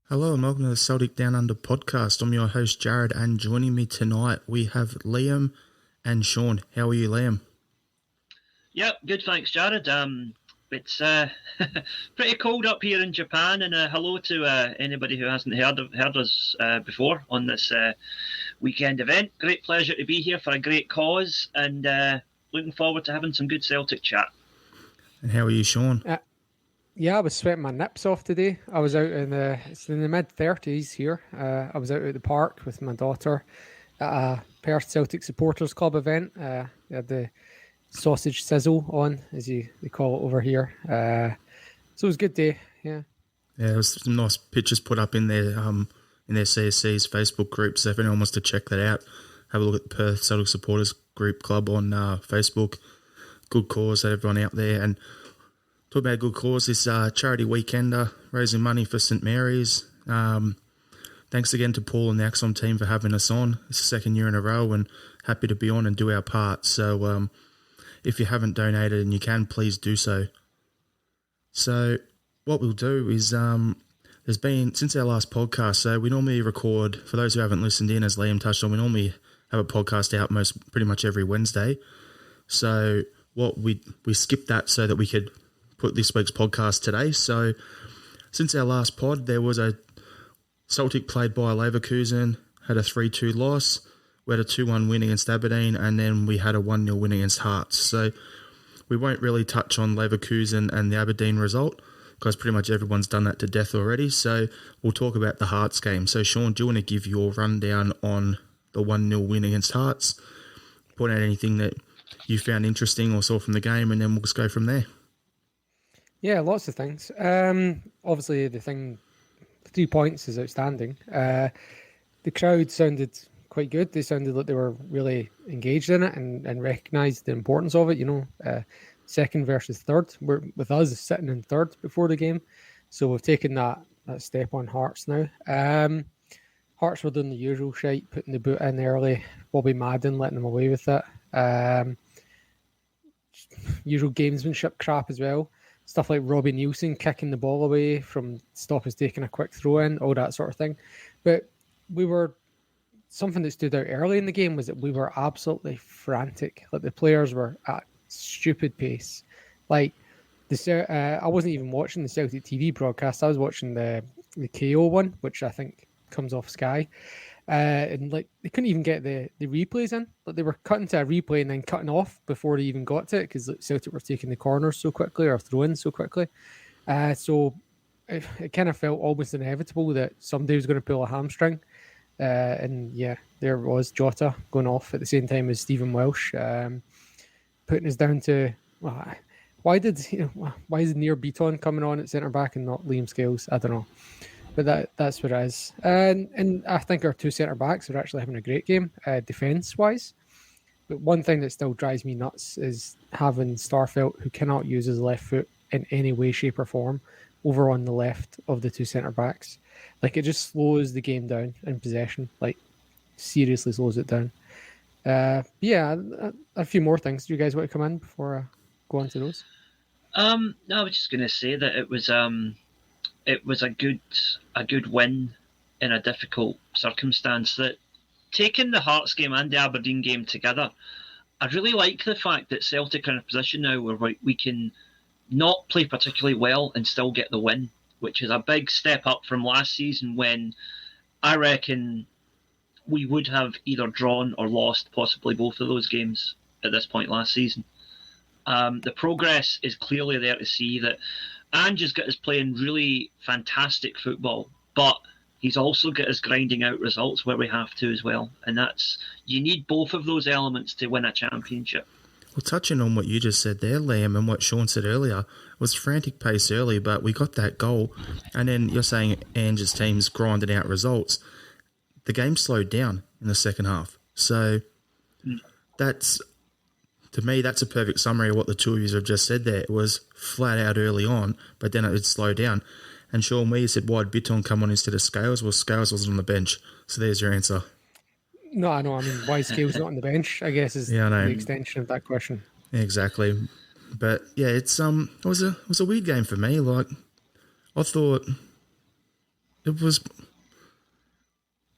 Hello and welcome to the Celtic Down Under podcast. I'm your host Jarrod, and joining me tonight we have Liam and Sean. How are you, Liam? Yep, good, thanks, Jarrod. It's pretty cold up here in Japan, and hello to anybody who hasn't heard us before on this weekend event. Great pleasure to be here for a great cause, and looking forward to having some good Celtic chat. And how are you, Sean? Yeah, I was sweating my nips off today. I was out it's in the mid-30s here. I was out at the park with my daughter at a Perth Celtic Supporters Club event. They had the sausage sizzle on, as they call it over here. So it was a good day, yeah. Yeah, there was some nice pictures put up in their CSC's Facebook group, so if anyone wants to check that out, have a look at the Perth Celtic Supporters Group Club on Facebook. Good cause that everyone out there. And talk about a good cause, this Charity Weekender, raising money for St Mary's. Thanks again to Paul and the ACSOM team for having us on. It's the second year in a row, and happy to be on and do our part. So if you haven't donated and you can, please do so. So what we'll do is there's been, since our last podcast, so we normally record, for those who haven't listened in, as Liam touched on, we normally have a podcast out pretty much every Wednesday. So what we skipped that so that we could put this week's podcast today. So since our last pod, there was a Celtic played by Leverkusen, had a 3-2 loss. We had a 2-1 win against Aberdeen, and then we had a 1-0 win against Hearts. So we won't really touch on Leverkusen and the Aberdeen result because pretty much everyone's done that to death already. So we'll talk about the Hearts game. So Sean, do you want to give your rundown on the 1-0 win against Hearts? Point out anything that you found interesting or saw from the game, and then we'll just go from there. Yeah, lots of things. Obviously, the 3 points is outstanding. The crowd sounded quite good. They sounded like they were really engaged in it and recognised the importance of it. Second versus third. We're with us sitting in third before the game, so we've taken that step on Hearts now. Hearts were doing the usual shite, putting the boot in early. Bobby Madden letting them away with it. Usual gamesmanship crap as well. Stuff like Robbie Nielsen kicking the ball away from stop us taking a quick throw in, all that sort of thing. But something that stood out early in the game was that we were absolutely frantic. Like the players were at stupid pace. Like I wasn't even watching the Celtic TV broadcast. I was watching the KO one, which I think comes off Sky. And like they couldn't even get the replays in. Like they were cutting to a replay and then cutting off before they even got to it because Celtic were taking the corners so quickly or throwing so quickly. So it kind of felt almost inevitable that somebody was going to pull a hamstring. And yeah, there was Jota going off at the same time as Stephen Welsh, putting us down to why is Nir Beaton coming on at centre back and not Liam Scales? I don't know. But that's what it is. And I think our two centre-backs are actually having a great game, defence-wise. But one thing that still drives me nuts is having Starfelt, who cannot use his left foot in any way, shape or form, over on the left of the two centre-backs. Like, it just slows the game down in possession. Like, seriously slows it down. Yeah, a few more things. Do you guys want to come in before I go on to those? No, I was just going to say that it was a good win in a difficult circumstance. That taking the Hearts game and the Aberdeen game together, I really like the fact that Celtic are in a position now where we can not play particularly well and still get the win, which is a big step up from last season when I reckon we would have either drawn or lost possibly both of those games at this point last season. The progress is clearly there to see that Ange has got us playing really fantastic football, but he's also got us grinding out results where we have to as well. And you need both of those elements to win a championship. Well, touching on what you just said there, Liam, and what Sean said earlier, was frantic pace early, but we got that goal. And then you're saying Ange's team's grinding out results. The game slowed down in the second half. So to me, that's a perfect summary of what the two of you have just said there. It was flat out early on, but then it would slow down. And Sean, where you said, why'd Bitton come on instead of Scales? Well, Scales wasn't on the bench. So there's your answer. No, I know. I mean, why Scales not on the bench, I guess, is the extension of that question. Exactly. But yeah, it was a weird game for me. Like, I thought it was.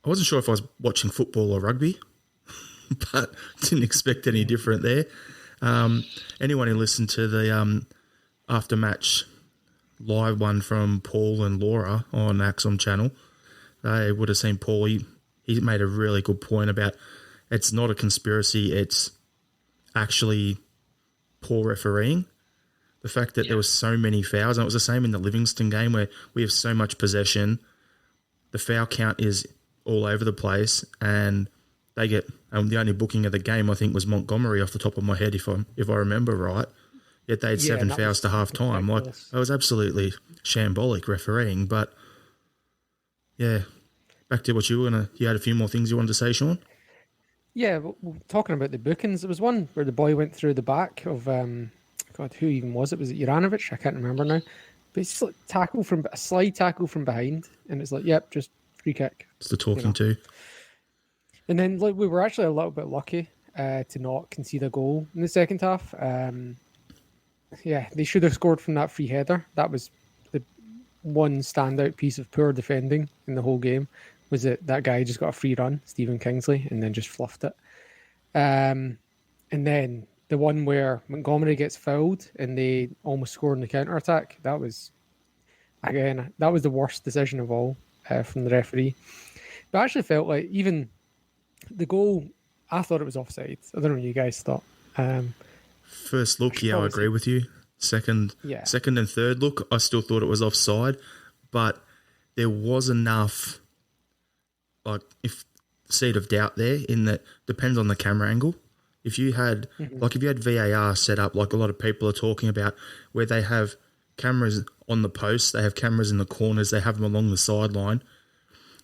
I wasn't sure if I was watching football or rugby, but didn't expect any different there. Anyone who listened to the after match live one from Paul and Laura on ACSOM channel, they would have seen Paul. He made a really good point about it's not a conspiracy. It's actually poor refereeing. The fact that there was so many fouls, and it was the same in the Livingston game where we have so much possession. The foul count is all over the place, and they get the only booking of the game I think was Montgomery off the top of my head if I remember right. Yet they had 7 fouls to half time. Like it was absolutely shambolic refereeing. But yeah, back to what you had a few more things you wanted to say, Sean. Yeah, well, talking about the bookings, there was one where the boy went through the back of God, who even was it? Was it Juranovic? I can't remember now. But it's just like a slide tackle from behind, and it's like, yep, just free kick. It's the talking to. And then we were actually a little bit lucky to not concede a goal in the second half. They should have scored from that free header. That was the one standout piece of poor defending in the whole game. Was that guy just got a free run, Stephen Kingsley, and then just fluffed it. And then the one where Montgomery gets fouled and they almost score in the counter-attack, that was the worst decision of all from the referee. But I actually felt like even the goal, I thought it was offside. I don't know what you guys thought. First look, I agree with you. Second and third look, I still thought it was offside, but there was enough, like, seed of doubt there in that depends on the camera angle. If you had VAR set up, like a lot of people are talking about, where they have cameras on the posts, they have cameras in the corners, they have them along the sideline.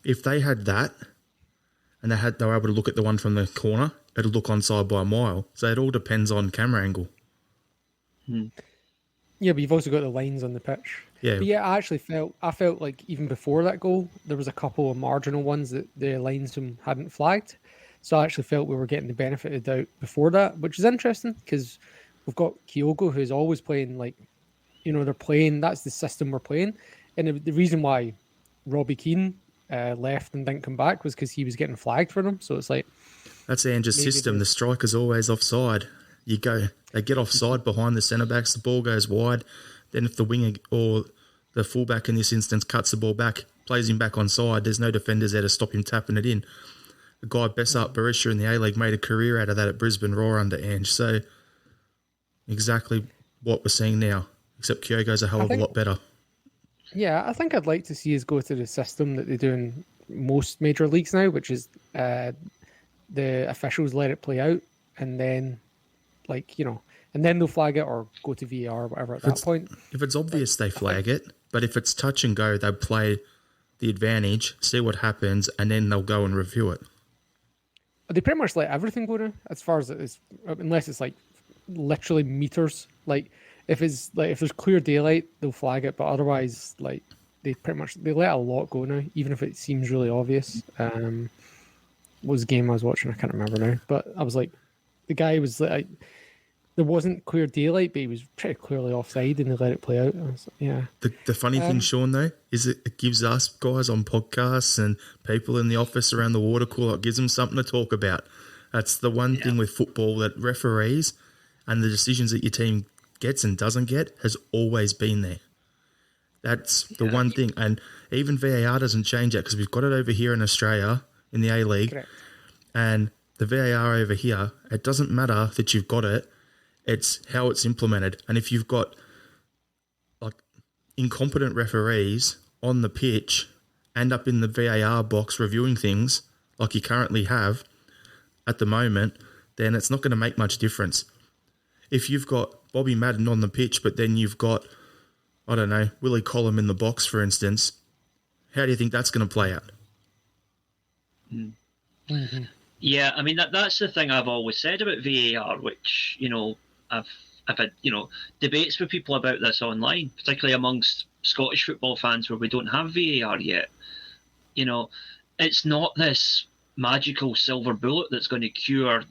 If they had that, and they were able to look at the one from the corner, it'll look onside by a mile. So it all depends on camera angle. Yeah, but you've also got the lines on the pitch. Yeah. But yeah, I felt like even before that goal, there was a couple of marginal ones that the linesman hadn't flagged. So I actually felt we were getting the benefit of the doubt before that, which is interesting because we've got Kyogo, who's always playing they're playing, that's the system we're playing. And the reason why Robbie Keane left and didn't come back was because he was getting flagged for them. So it's like... That's Ange's system. The striker's always offside. They get offside behind the centre-backs, the ball goes wide. Then if the winger or the fullback in this instance cuts the ball back, plays him back onside, there's no defenders there to stop him tapping it in. The guy Bessart Barisha in the A-League made a career out of that at Brisbane Roar under Ange. So exactly what we're seeing now, except Kyogo's a hell of a lot better. Yeah, I think I'd like to see us go to the system that they do in most major leagues now, which is the officials let it play out and then, and then they'll flag it or go to VAR or whatever at that point. If it's obvious, they flag it. But if it's touch and go, they'll play the advantage, see what happens, and then they'll go and review it. They pretty much let everything go now, as far as it is, unless it's literally meters. If there's clear daylight, they'll flag it, but otherwise, they let a lot go now, even if it seems really obvious. What was the game I was watching? I can't remember now, but I was like, the guy was like, there wasn't clear daylight, but he was pretty clearly offside, and they let it play out. I was like, yeah. The funny thing, Sean, though, is it gives us guys on podcasts and people in the office around the water cooler, it gives them something to talk about. That's the one thing with football, that referees and the decisions that your team gets and doesn't get has always been there. That's the one thing. And even VAR doesn't change that because we've got it over here in Australia in the A-League. Correct. And the VAR over here, it doesn't matter that you've got it. It's how it's implemented. And if you've got incompetent referees on the pitch and up in the VAR box reviewing things like you currently have at the moment, then it's not going to make much difference. If you've got Bobby Madden on the pitch, but then you've got, I don't know, Willie Collum in the box, for instance, how do you think that's going to play out? Mm-hmm. Yeah, I mean, that's the thing I've always said about VAR, which, I've had, debates with people about this online, particularly amongst Scottish football fans where we don't have VAR yet. It's not this magical silver bullet that's going to cure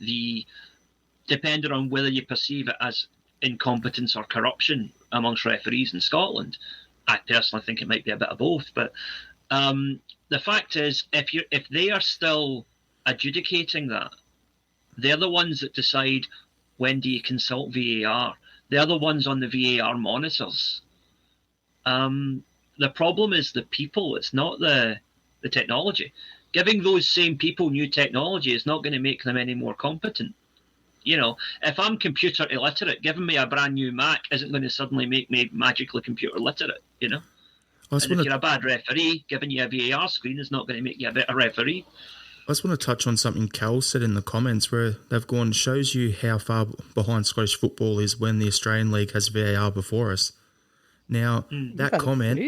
depending on whether you perceive it as incompetence or corruption amongst referees in Scotland. I personally think it might be a bit of both, but The fact is, if they are still adjudicating that, they're the ones that decide when do you consult VAR. They're the ones on the VAR monitors. The problem is the people. It's not the technology. Giving those same people new technology is not going to make them any more competent. You know, if I'm computer illiterate, giving me a brand new Mac isn't going to suddenly make me magically computer literate, you know? And if you're a bad referee, giving you a VAR screen is not going to make you a better referee. I just want to touch on something Cal said in the comments where they've gone, shows you how far behind Scottish football is when the Australian League has VAR before us. Now, that comment,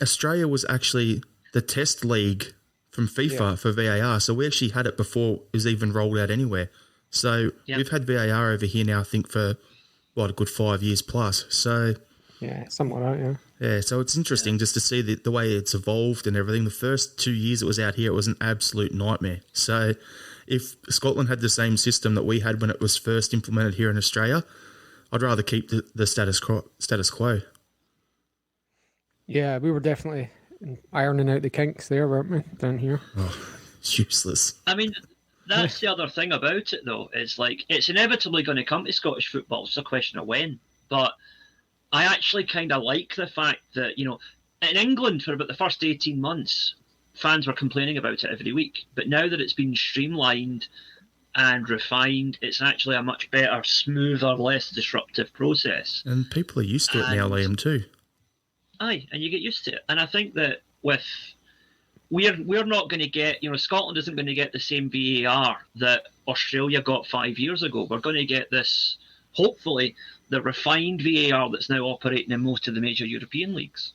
Australia was actually the test league from FIFA for VAR, so we actually had it before it was even rolled out anywhere. So we've had VAR over here now, I think, for, a good 5 years plus. So something like that, Yeah, so it's interesting just to see the way it's evolved and everything. The first 2 years it was out here, it was an absolute nightmare. So if Scotland had the same system that we had when it was first implemented here in Australia, I'd rather keep the status quo. Yeah, we were definitely ironing out the kinks there, weren't we, down here? Oh, it's useless. I mean, that's the other thing about it, though. Is like it's inevitably going to come to Scottish football. It's a question of when. But I actually kind of like the fact that, you know, in England for about the first 18 months, fans were complaining about it every week. But now that it's been streamlined and refined, it's actually a much better, smoother, less disruptive process. And people are used to it now, Liam, too. Aye, and you get used to it. And I think that we're not going to get, you know, Scotland isn't going to get the same VAR that Australia got 5 years ago. We're going to get this, hopefully, the refined VAR that's now operating in most of the major European leagues.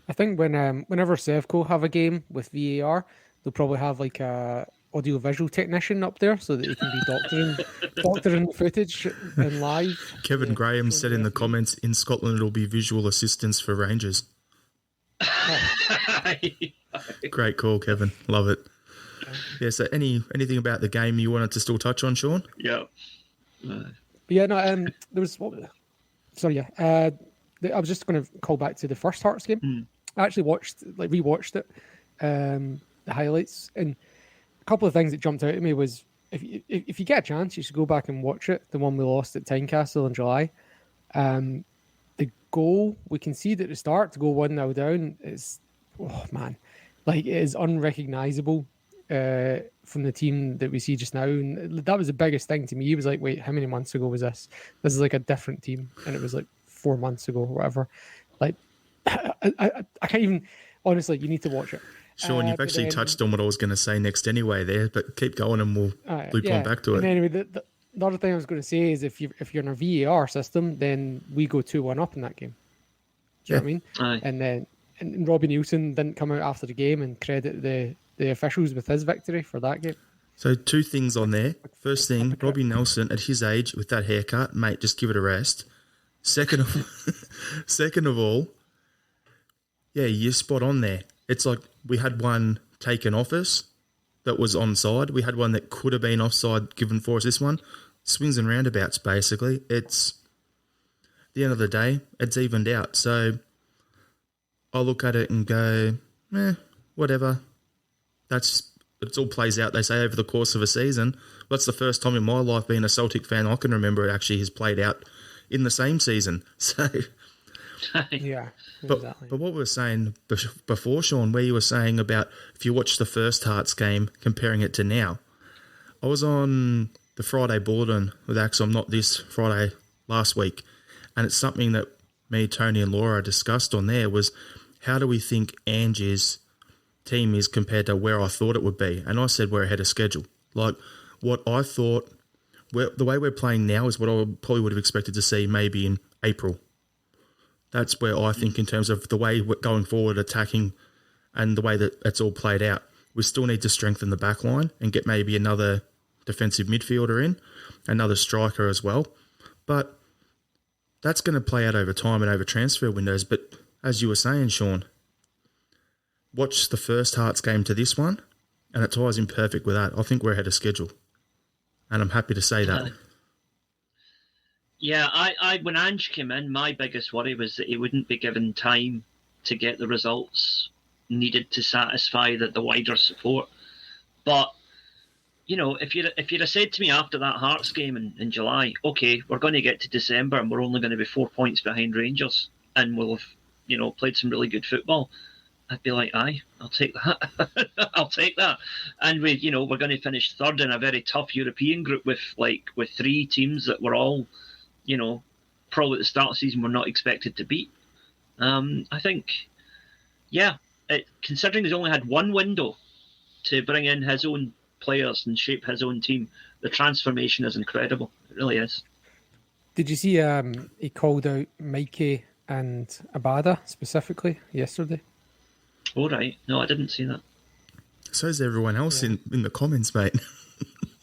I think whenever Sevco have a game with VAR, they'll probably have like a audio-visual technician up there so that he can be doctoring the footage in live. Kevin Graham said in the comments, in Scotland it'll be visual assistance for Rangers. Great call, Kevin. Love it. Yeah, so anything about the game you wanted to still touch on, Sean? Yeah. There was... I was just going to call back to the first Hearts game. I actually rewatched it, the highlights, and a couple of things that jumped out at me was if you get a chance, you should go back and watch it. The one we lost at Tynecastle in July. The goal we conceded at the start to go 1-0 down is, it is unrecognisable from the team that we see just now. And that was the biggest thing to me. It was like, wait, how many months ago was this? This is like a different team, and it was like 4 months ago or whatever. Like, I can't even. Honestly, you need to watch it. Sean, you've actually touched on what I was going to say next anyway there, but keep going and we'll loop on back to it. And anyway, the other thing I was going to say is if you're in a VAR system, then we go 2-1 up in that game. Do you know what I mean? Aye. And Robbie Nielsen didn't come out after the game and credit the officials with his victory for that game. So 2 things on there. First thing, Robbie Nelson at his age with that haircut, mate, just give it a rest. Second of all, yeah, you're spot on there. It's like we had one taken off us that was onside. We had one that could have been offside given for us. This one, swings and roundabouts, basically. It's, at the end of the day, it's evened out. So I look at it and go, whatever. It all plays out, they say, over the course of a season. That's the first time in my life being a Celtic fan I can remember it actually has played out in the same season. So... Yeah, exactly. But what we were saying before, Sean, where you were saying about if you watch the first Hearts game, comparing it to now, I was on the Friday bulletin with ACSOM, not this Friday, last week, and it's something that me, Tony and Laura discussed on there was how do we think Angie's team is compared to where I thought it would be? And I said we're ahead of schedule. Like what I thought, the way we're playing now is what I probably would have expected to see maybe in April. That's where I think in terms of the way we're going forward, attacking and the way that it's all played out, we still need to strengthen the back line and get maybe another defensive midfielder in, another striker as well. But that's going to play out over time and over transfer windows. But as you were saying, Sean, watch the first Hearts game to this one and it ties in perfect with that. I think we're ahead of schedule. And I'm happy to say that. Yeah, I when Ange came in, my biggest worry was that he wouldn't be given time to get the results needed to satisfy the wider support. But if you'd have said to me after that Hearts game in July, okay, we're going to get to December and we're only going to be 4 points behind Rangers and we'll have played some really good football, I'd be like, aye, I'll take that. I'll take that. And we're going to finish third in a very tough European group with 3 teams that were all, probably at the start of the season were not expected to beat. I think, considering he's only had one window to bring in his own players and shape his own team, the transformation is incredible. It really is. Did you see he called out Mikey and Abada specifically yesterday? All right. No, I didn't see that. So is everyone else in the comments, mate.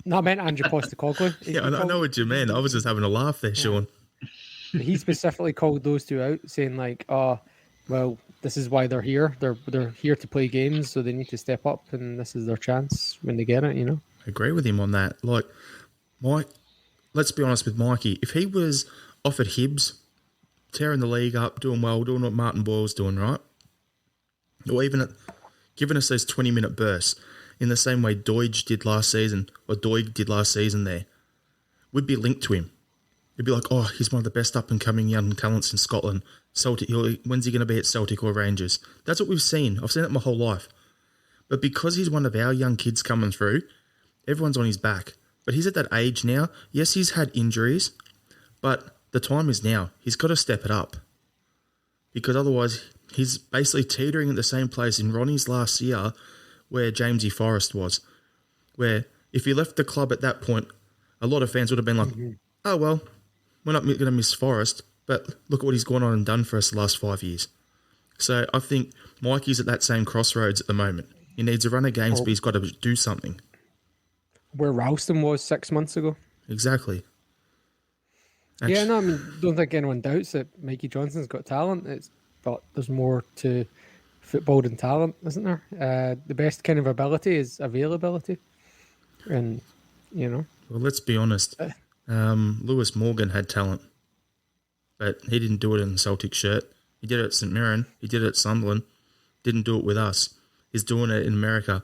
No, I meant Andrew Postecoglou. Yeah, I know what you meant. I was just having a laugh there, Sean. He specifically called those two out, saying like, "Oh, well, this is why they're here. They're here to play games, so they need to step up, and this is their chance when they get it." I agree with him on that. Like, Mike, let's be honest with Mikey. If he was off at Hibs, tearing the league up, doing well, doing what Martin Boyle's doing, right, or even giving us those 20-minute bursts in the same way Doig did last season, there, we'd be linked to him. It'd be like, oh, he's one of the best up-and-coming young talents in Scotland. Celtic, when's he going to be at Celtic or Rangers? That's what we've seen. I've seen it my whole life. But because he's one of our young kids coming through, everyone's on his back. But he's at that age now. Yes, he's had injuries, but the time is now. He's got to step it up. Because otherwise, he's basically teetering at the same place in Ronnie's last year where Jamesy Forrest was. Where if he left the club at that point, a lot of fans would have been like, oh, well, we're not going to miss Forrest, but look at what he's gone on and done for us the last 5 years. So I think Mikey's at that same crossroads at the moment. He needs a run of games, but he's got to do something. Where Ralston was 6 months ago. Exactly. Don't think anyone doubts that Mikey Johnson's got talent. But there's more to football than talent, isn't there? The best kind of ability is availability. And, Well, let's be honest. Lewis Morgan had talent, but he didn't do it in the Celtic shirt. He did it at St Mirren. He did it at Sunderland. Didn't do it with us. He's doing it in America.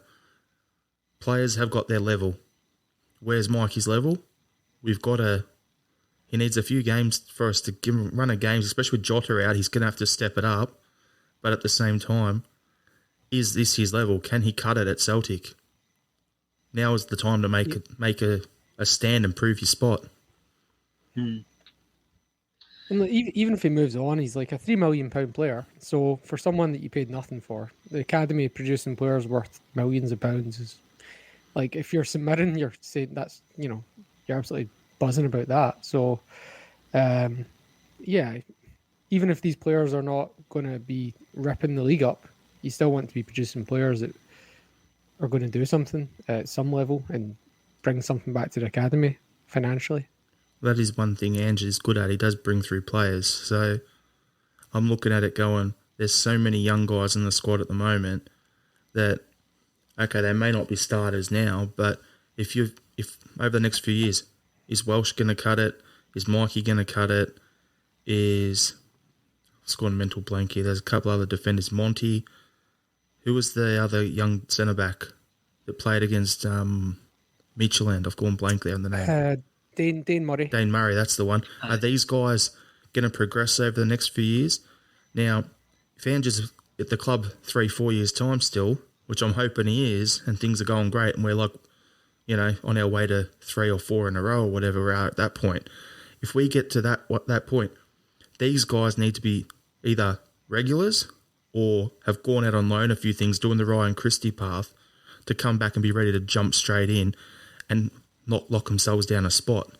Players have got their level. Where's Mikey's level? He needs a few games for us to give him a run of games, especially with Jota out. He's going to have to step it up. But at the same time, is this his level? Can he cut it at Celtic? Now is the time to make a stand and prove your spot. And even if he moves on, he's like a £3 million player. So for someone that you paid nothing for, the academy producing players worth millions of pounds is like, if you're St Mirren, you're saying that's, you're absolutely buzzing about that. So, even if these players are not going to be ripping the league up, you still want to be producing players that are going to do something at some level and bring something back to the academy financially. That is one thing Ange is good at. He does bring through players. So I'm looking at it going, there's so many young guys in the squad at the moment that, okay, they may not be starters now, but if over the next few years, is Welsh going to cut it? Is Mikey going to cut it? I've gone mental blank here. There's a couple other defenders. Monty. Who was the other young centre-back that played against Midtjylland? I've gone blank there on the name. Dane Murray. Dane Murray, that's the one. Are these guys going to progress over the next few years? Now, if Ange is at the club 3-4 years' time still, which I'm hoping he is, and things are going great, and we're like, on our way to 3 or 4 in a row or whatever we are at that point. If we get to that point, these guys need to be either regulars or have gone out on loan a few things, doing the Ryan Christie path, to come back and be ready to jump straight in and not lock themselves down a spot.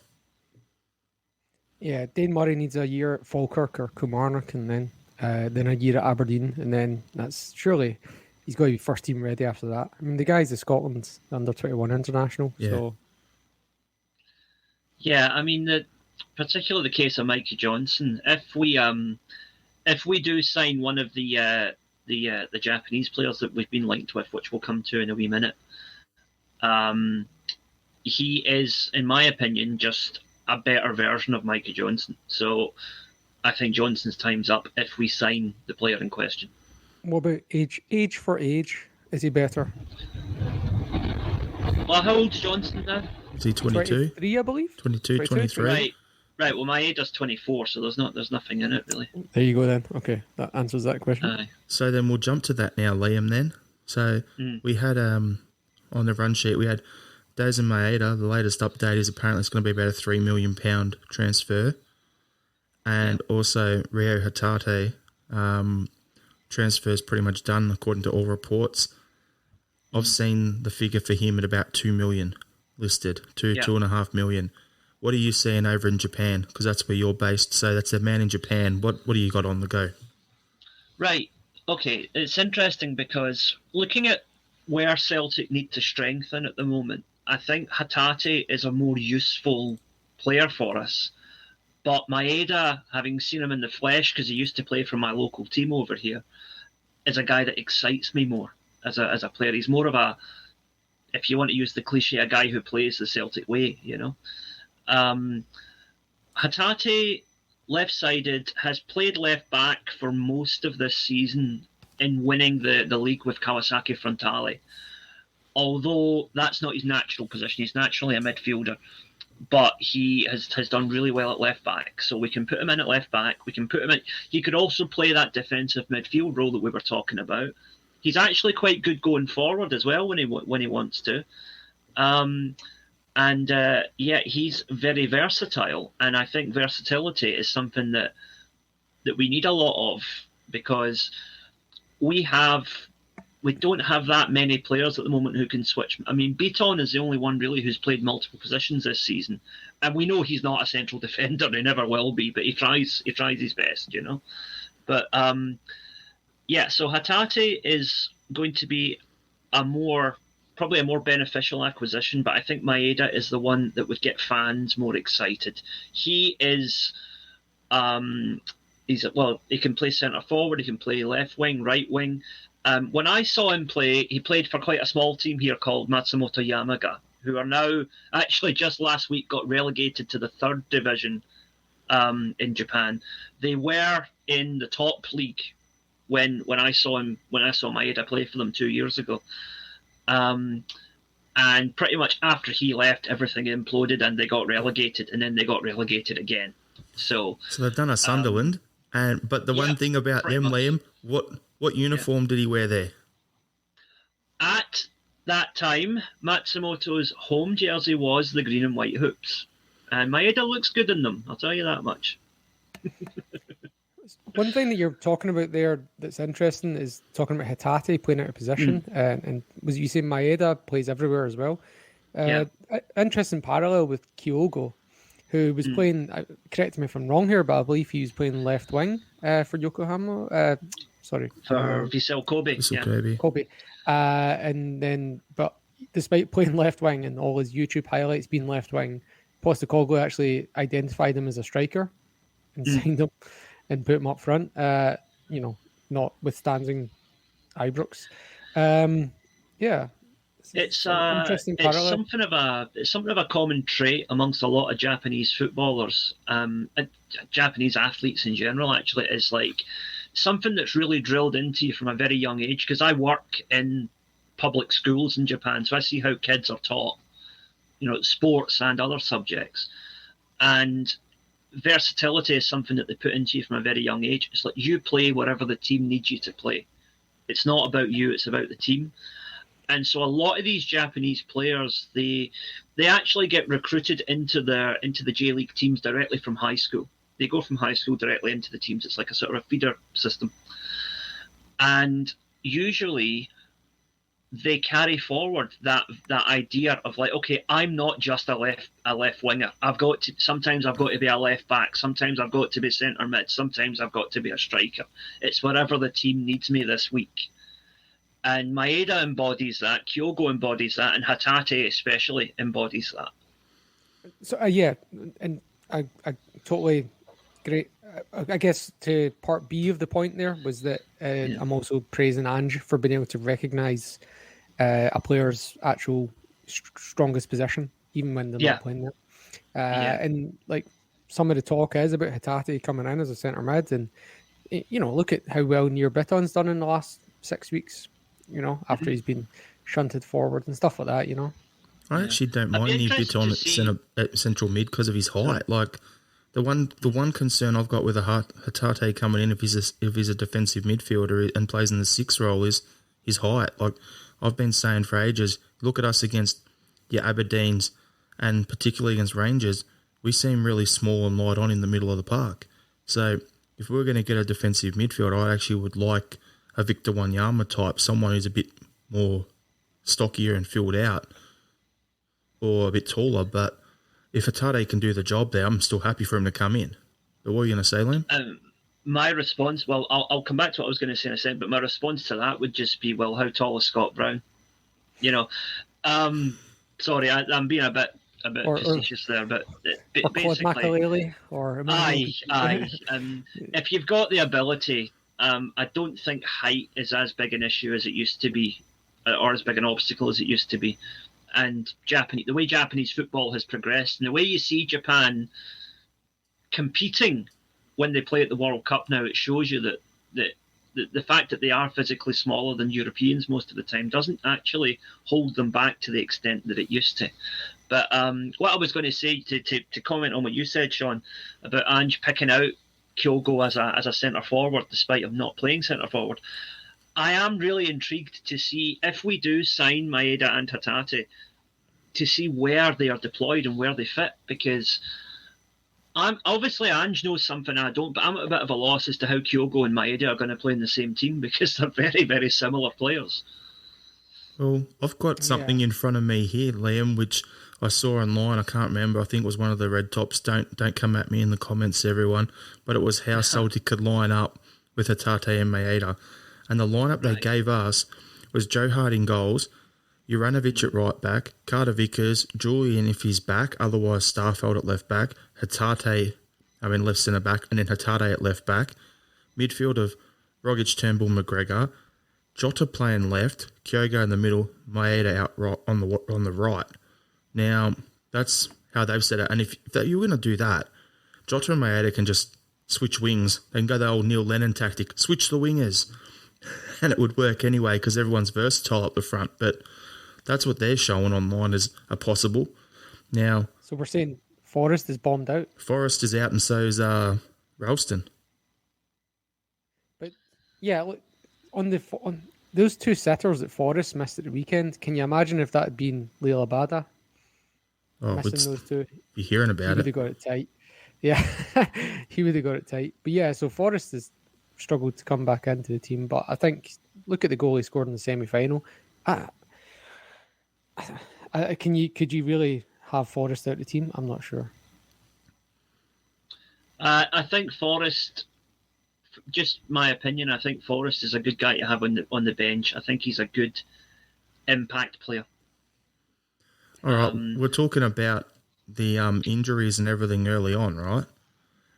Yeah, Dane Murray needs a year at Falkirk or Kilmarnock, and then a year at Aberdeen, and then that's surely he's got to be first team ready after that. I mean, the guy's a Scotland under-21 international. Yeah. So. Yeah, I mean, particularly the case of Mikey Johnson. If we do sign one of the Japanese players that we've been linked with, which we'll come to in a wee minute, he is, in my opinion, just a better version of Mikey Johnson. So I think Johnson's time's up if we sign the player in question. What about age? Age for age, is he better? Well, how old's Johnson now? Is he 22? 23, I believe. 22, 23. Right. Well, Maeda's 24, so there's nothing in it really. There you go then. Okay, that answers that question. Aye. So then we'll jump to that now, Liam. Then, so we had on the run sheet we had Daizen Maeda. The latest update is apparently it's going to be about a £3 million transfer, and also Reo Hatate transfer is pretty much done according to all reports. I've seen the figure for him at about 2 million listed, 2.5 million. What are you seeing over in Japan? Because that's where you're based. So that's a man in Japan. What do you got on the go? Right. Okay. It's interesting because looking at where Celtic need to strengthen at the moment, I think Hatate is a more useful player for us. But Maeda, having seen him in the flesh, because he used to play for my local team over here, is a guy that excites me more as a player. He's more of a, if you want to use the cliche, a guy who plays the Celtic way, you know. Hatate, left-sided, has played left-back for most of this season in winning the league with Kawasaki Frontale. Although that's not his natural position. He's naturally a midfielder. But he has done really well at left-back. So we can put him in at left-back. We can put him in. He could also play that defensive midfield role that we were talking about. He's actually quite good going forward as well when he wants to. He's very versatile, and I think versatility is something that we need a lot of, because we don't have that many players at the moment who can switch. I mean, Beaton is the only one really who's played multiple positions this season, and we know he's not a central defender; he never will be. But he tries his best, you know. But so Hatate is going to be probably a more beneficial acquisition, but I think Maeda is the one that would get fans more excited. He is, he can play centre forward, he can play left wing, right wing. When I saw him play, he played for quite a small team here called Matsumoto Yamaga, who are now, actually just last week, got relegated to the 3rd division in Japan. They were in the top league when I saw Maeda play for them 2 years ago. And pretty much after he left, everything imploded and they got relegated, and then they got relegated again. So they've done a Sunderland, but the one thing about them, much. Liam, what uniform did he wear there? At that time, Matsumoto's home jersey was the green and white hoops, and Maeda looks good in them. I'll tell you that much. One thing that you're talking about there that's interesting is talking about Hatate playing out of position. And was you saying Maeda plays everywhere as well? Interesting parallel with Kyogo, who was playing, correct me if I'm wrong here, but I believe he was playing left wing for Yokohama. For Vissel Kobe. Kobe. But despite playing left wing and all his YouTube highlights being left wing, Postecoglou actually identified him as a striker and signed him and put him up front, notwithstanding Ibrox. It's something of a common trait amongst a lot of Japanese footballers, and Japanese athletes in general. Actually, is like something that's really drilled into you from a very young age. Because I work in public schools in Japan, so I see how kids are taught, sports and other subjects, and versatility is something that they put into you from a very young age. It's like you play wherever the team needs you to play. It's not about you, it's about the team. And so a lot of these Japanese players, they actually get recruited into the J-League teams directly from high school. They go from high school directly into the teams. It's like a sort of a feeder system. And usually they carry forward that idea of like, okay, I'm not just a left winger. Sometimes I've got to be a left back. Sometimes I've got to be centre mid. Sometimes I've got to be a striker. It's wherever the team needs me this week. And Maeda embodies that. Kyogo embodies that, and Hatate especially embodies that. So and I totally agree. I guess to part B of the point there was that I'm also praising Ange for being able to recognise a player's actual strongest position, even when they're not playing there. And like some of the talk is about Hatate coming in as a centre mid, and look at how well Near Bitton's done in the last 6 weeks, after he's been shunted forward and stuff like that, I actually don't mind Near Bitton at central mid because of his height. Like, the one concern I've got with Hatate coming in, if he's a defensive midfielder and plays in the 6 role, is his height. Like, I've been saying for ages, look at us against your Aberdeens and particularly against Rangers, we seem really small and light on in the middle of the park. So if we were going to get a defensive midfielder, I actually would like a Victor Wanyama type, someone who's a bit more stockier and filled out or a bit taller. But if Hatate can do the job there, I'm still happy for him to come in. But what are you going to say, Liam? My response, well, I'll come back to what I was going to say in a second, but my response to that would just be, well, how tall is Scott Brown? Sorry, I'm being a bit facetious there, but or basically, Claude Makalele, or aye. If you've got the ability, I don't think height is as big an issue as it used to be, or as big an obstacle as it used to be. And the way Japanese football has progressed, and the way you see Japan competing when they play at the World Cup now, it shows you that the fact that they are physically smaller than Europeans most of the time doesn't actually hold them back to the extent that it used to. But what I was going to say, to comment on what you said, Sean, about Ange picking out Kyogo as a centre forward despite him not playing centre forward, I am really intrigued to see, if we do sign Maeda and Hatate, to see where they are deployed and where they fit, because obviously Ange knows something I don't, but I'm at a bit of a loss as to how Kyogo and Maeda are going to play in the same team, because they're very, very similar players. Well, I've got something in front of me here, Liam, which I saw online. I can't remember. I think it was one of the red tops. Don't come at me in the comments, everyone. But it was how Celtic could line up with Hatate and Maeda. And the lineup they gave us was Joe Hart in goals, Juranovic at right back, Carter-Vickers, Julian if he's back, otherwise Starfelt at left back, left centre back, and then Hatate at left back. Midfield of Rogic, Turnbull, McGregor, Jota playing left, Kyogo in the middle, Maeda out right on the right. Now, that's how they've said it. And if you're going to do that, Jota and Maeda can just switch wings. They can go the old Neil Lennon tactic, switch the wingers. And it would work anyway because everyone's versatile up the front. But that's what they're showing online as a possible. Now, so we're saying Forrest is bombed out. Forrest is out, and so is Ralston. But yeah, look, on those 2 setters that Forrest missed at the weekend, can you imagine if that had been Leila Bada? Missing those 2. Be hearing about it. He would have got it tight. Yeah, he would have got it tight. But yeah, so Forrest has struggled to come back into the team. But I think, look at the goal he scored in the semi-final. Could you really have Forrest out of the team? I'm not sure. I think Forrest, just my opinion, I think Forrest is a good guy to have on the bench. I think he's a good impact player. All right, we're talking about the injuries and everything early on, right?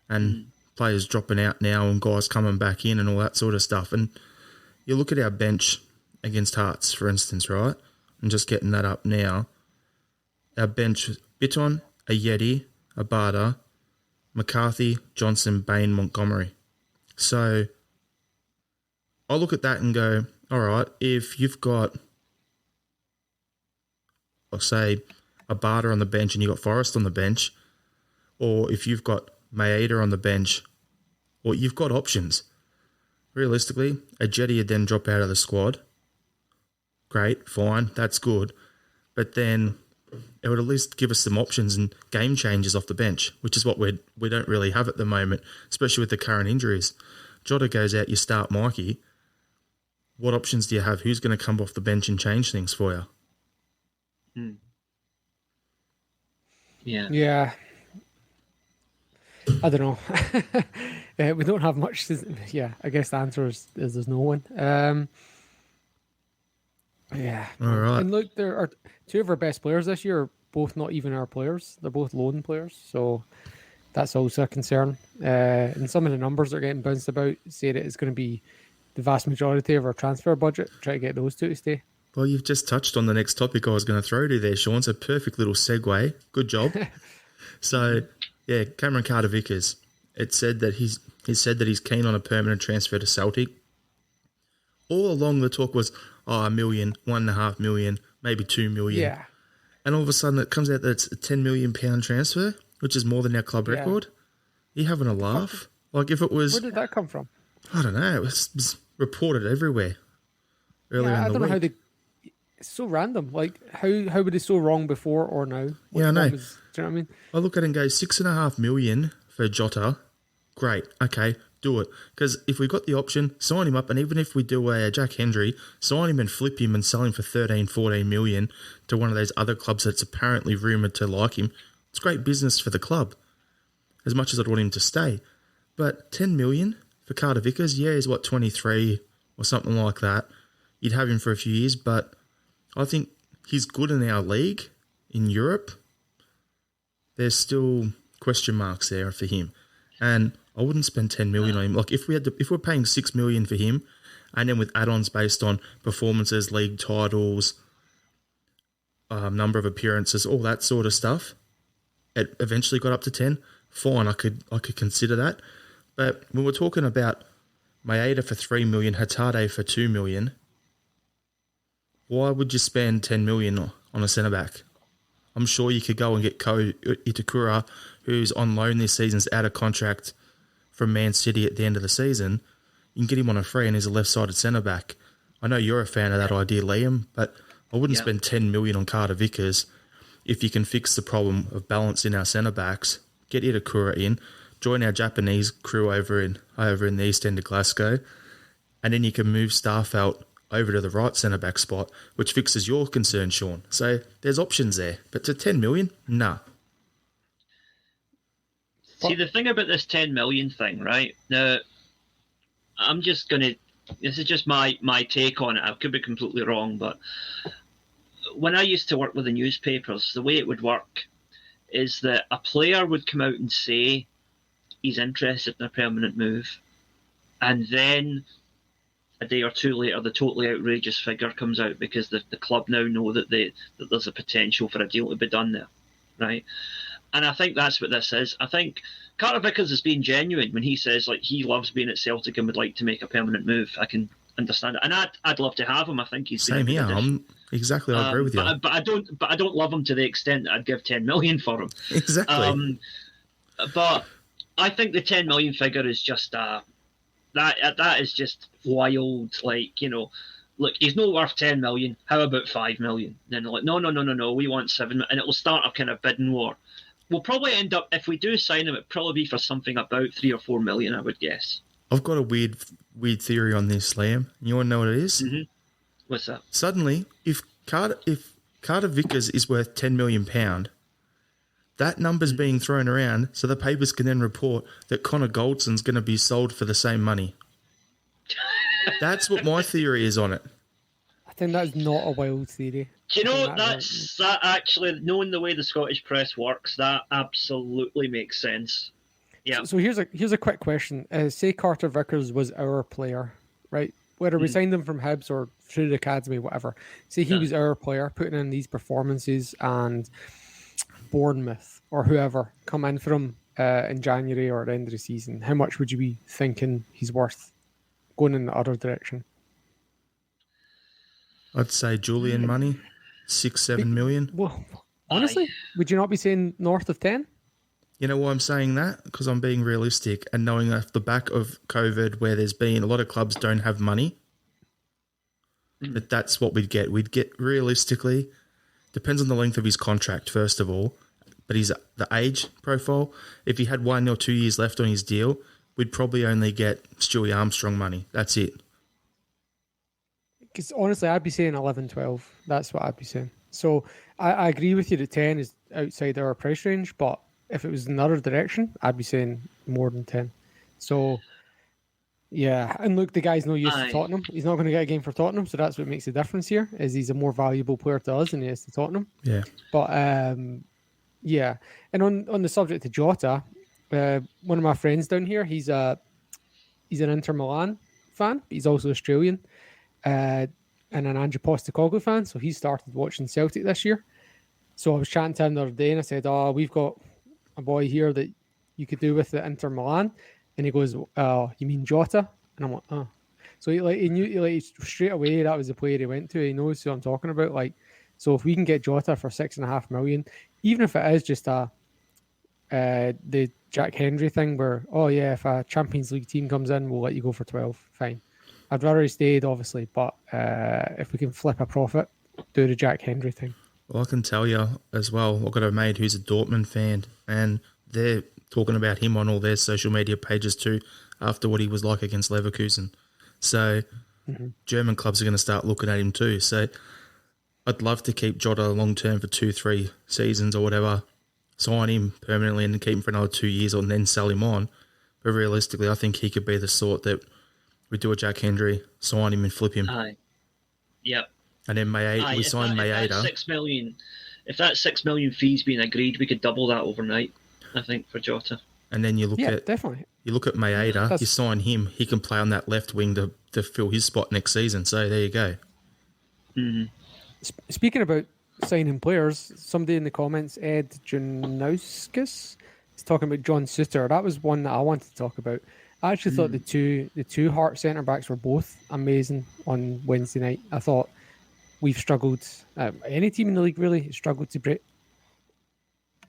And players dropping out now and guys coming back in and all that sort of stuff. And you look at our bench against Hearts, for instance, right? I'm just getting that up now. Our bench, Bitton, Ayeti, Abada, McCarthy, Johnson, Bain, Montgomery. So I look at that and go, all right, if you've got, I'll say, Abada on the bench and you've got Forrest on the bench, or if you've got Maeda on the bench, or you've got options. Realistically, Ajeti would then drop out of the squad. Great, fine, that's good. But then it would at least give us some options and game changers off the bench, which is what we don't really have at the moment, especially with the current injuries. Jota goes out, you start Mikey. What options do you have? Who's going to come off the bench and change things for you? Yeah. I don't know. We don't have much. I guess the answer is there's no one. Yeah. All right. And look, there are 2 of our best players this year are both not even our players. They're both loan players. So that's also a concern. And some of the numbers that are getting bounced about say that it's going to be the vast majority of our transfer budget. Try to get those 2 to stay. Well, you've just touched on the next topic I was going to throw to there, Sean. It's a perfect little segue. Good job. So, yeah, Cameron Carter-Vickers. it said that he said that he's keen on a permanent transfer to Celtic. All along the talk was, $1 million, $1.5 million, maybe $2 million. Yeah. And all of a sudden it comes out that it's a £10 million transfer, which is more than our club record. You having a laugh? Like if it was... Where did that come from? I don't know. It was reported everywhere earlier in the week. I don't know how they... It's so random. Like, how were they so wrong before or now? Yeah, I know. Do you know what I mean? I look at it and go, $6.5 million for Jota. Great. Okay, do it. Because if we've got the option, sign him up. And even if we do a Jack Hendry, sign him and flip him and sell him for 13, 14 million to one of those other clubs that's apparently rumoured to like him. It's great business for the club, as much as I'd want him to stay. But 10 million for Carter-Vickers, he's 23 or something like that. You'd have him for a few years, but I think he's good in our league in Europe. There's still question marks there for him. And I wouldn't spend 10 million on him. Like if we're paying 6 million for him, and then with add-ons based on performances, league titles, number of appearances, all that sort of stuff, it eventually got up to 10. Fine, I could consider that. But when we're talking about Maeda for 3 million, Hatate for 2 million, why would you spend 10 million on a centre back? I'm sure you could go and get Ko Itakura, who's on loan this season, is out of contract from Man City at the end of the season. You can get him on a free and he's a left-sided centre-back. I know you're a fan of that idea, Liam, but I wouldn't spend 10 million on Carter-Vickers if you can fix the problem of balance in our centre-backs, get Itakura in, join our Japanese crew over in the east end of Glasgow, and then you can move Starfelt over to the right centre-back spot, which fixes your concern, Sean. So there's options there. But to 10 million, nah. See, the thing about this 10 million thing, right? Now, I'm just going to... This is just my take on it. I could be completely wrong, but when I used to work with the newspapers, the way it would work is that a player would come out and say he's interested in a permanent move, and then a day or two later, the totally outrageous figure comes out because the club now know that there's a potential for a deal to be done there, right? And I think that's what this is. I think Carter-Vickers is being genuine when he says like he loves being at Celtic and would like to make a permanent move. I can understand it, and I'd love to have him. I think he's same here. Exactly, I agree with you. But I don't love him to the extent that I'd give 10 million for him. Exactly. But I think the 10 million figure is just that is just wild. Like, you know, look, he's not worth 10 million. How about 5 million? Then they're like, no, we want 7, and it will start a kind of bidding war. We'll probably end up, if we do sign him, it'll probably be for something about 3 or 4 million, I would guess. I've got a weird theory on this, Liam. You want to know what it is? Mm-hmm. What's that? Suddenly, if Carter-Vickers is worth £10 million, that number's being thrown around so the papers can then report that Connor Goldson's going to be sold for the same money. That's what my theory is on it. I think that's not a wild theory. Do you know, that actually, knowing the way the Scottish press works, that absolutely makes sense. Yeah. So here's a quick question. Say Carter-Vickers was our player, right? Whether we signed him from Hibs or through the academy, whatever. Say he was our player, putting in these performances, and Bournemouth or whoever come in for him in January or at the end of the season. How much would you be thinking he's worth going in the other direction? I'd say Julian money, 6-7 million. Well, honestly, would you not be saying north of 10? You know why I'm saying that? Because I'm being realistic and knowing off the back of COVID where there's been a lot of clubs don't have money, that's what we'd get. We'd get realistically, depends on the length of his contract, first of all, but the age profile. If he had 1 or 2 years left on his deal, we'd probably only get Stewie Armstrong money. That's it. Because honestly, I'd be saying 11, 12. That's what I'd be saying. So I agree with you that 10 is outside our price range, but if it was in another direction, I'd be saying more than 10. So, yeah. And look, the guy's no use to Tottenham. He's not going to get a game for Tottenham, so that's what makes the difference here, is he's a more valuable player to us than he is to Tottenham. Yeah. But, yeah. And on the subject of Jota, one of my friends down here, he's an Inter Milan fan. He's also Australian. And an Ange Postecoglou fan, so he started watching Celtic this year. So I was chatting to him the other day and I said, we've got a boy here that you could do with the Inter Milan. And he goes, "Oh, you mean Jota?" And I'm like, "Oh." So he knew, like, straight away that was the player he went to. He knows who I'm talking about. Like, so if we can get Jota for $6.5 million, even if it is just the Jack Hendry thing where, oh yeah, if a Champions League team comes in, we'll let you go for 12. Fine. I'd rather he stayed, obviously, but if we can flip a profit, do the Jack Hendry thing. Well, I can tell you as well, I've got a mate who's a Dortmund fan, and they're talking about him on all their social media pages too, after what he was like against Leverkusen. So German clubs are going to start looking at him too. So I'd love to keep Jota long term for 2-3 seasons or whatever, sign him permanently and keep him for another 2 years and then sell him on. But realistically, I think he could be the sort that we do a Jack Hendry, sign him and flip him. Yep. And then we sign Maeda. If that 6 million fees being agreed, we could double that overnight, I think, for Jota. And then you look at definitely. You look at Maeda, you sign him, he can play on that left wing to fill his spot next season. So there you go. Mm-hmm. Speaking about signing players, somebody in the comments, Ed Janauskas, is talking about John Suter. That was one that I wanted to talk about. I actually thought the two Heart centre backs were both amazing on Wednesday night. I thought we've struggled. Any team in the league really has struggled to break.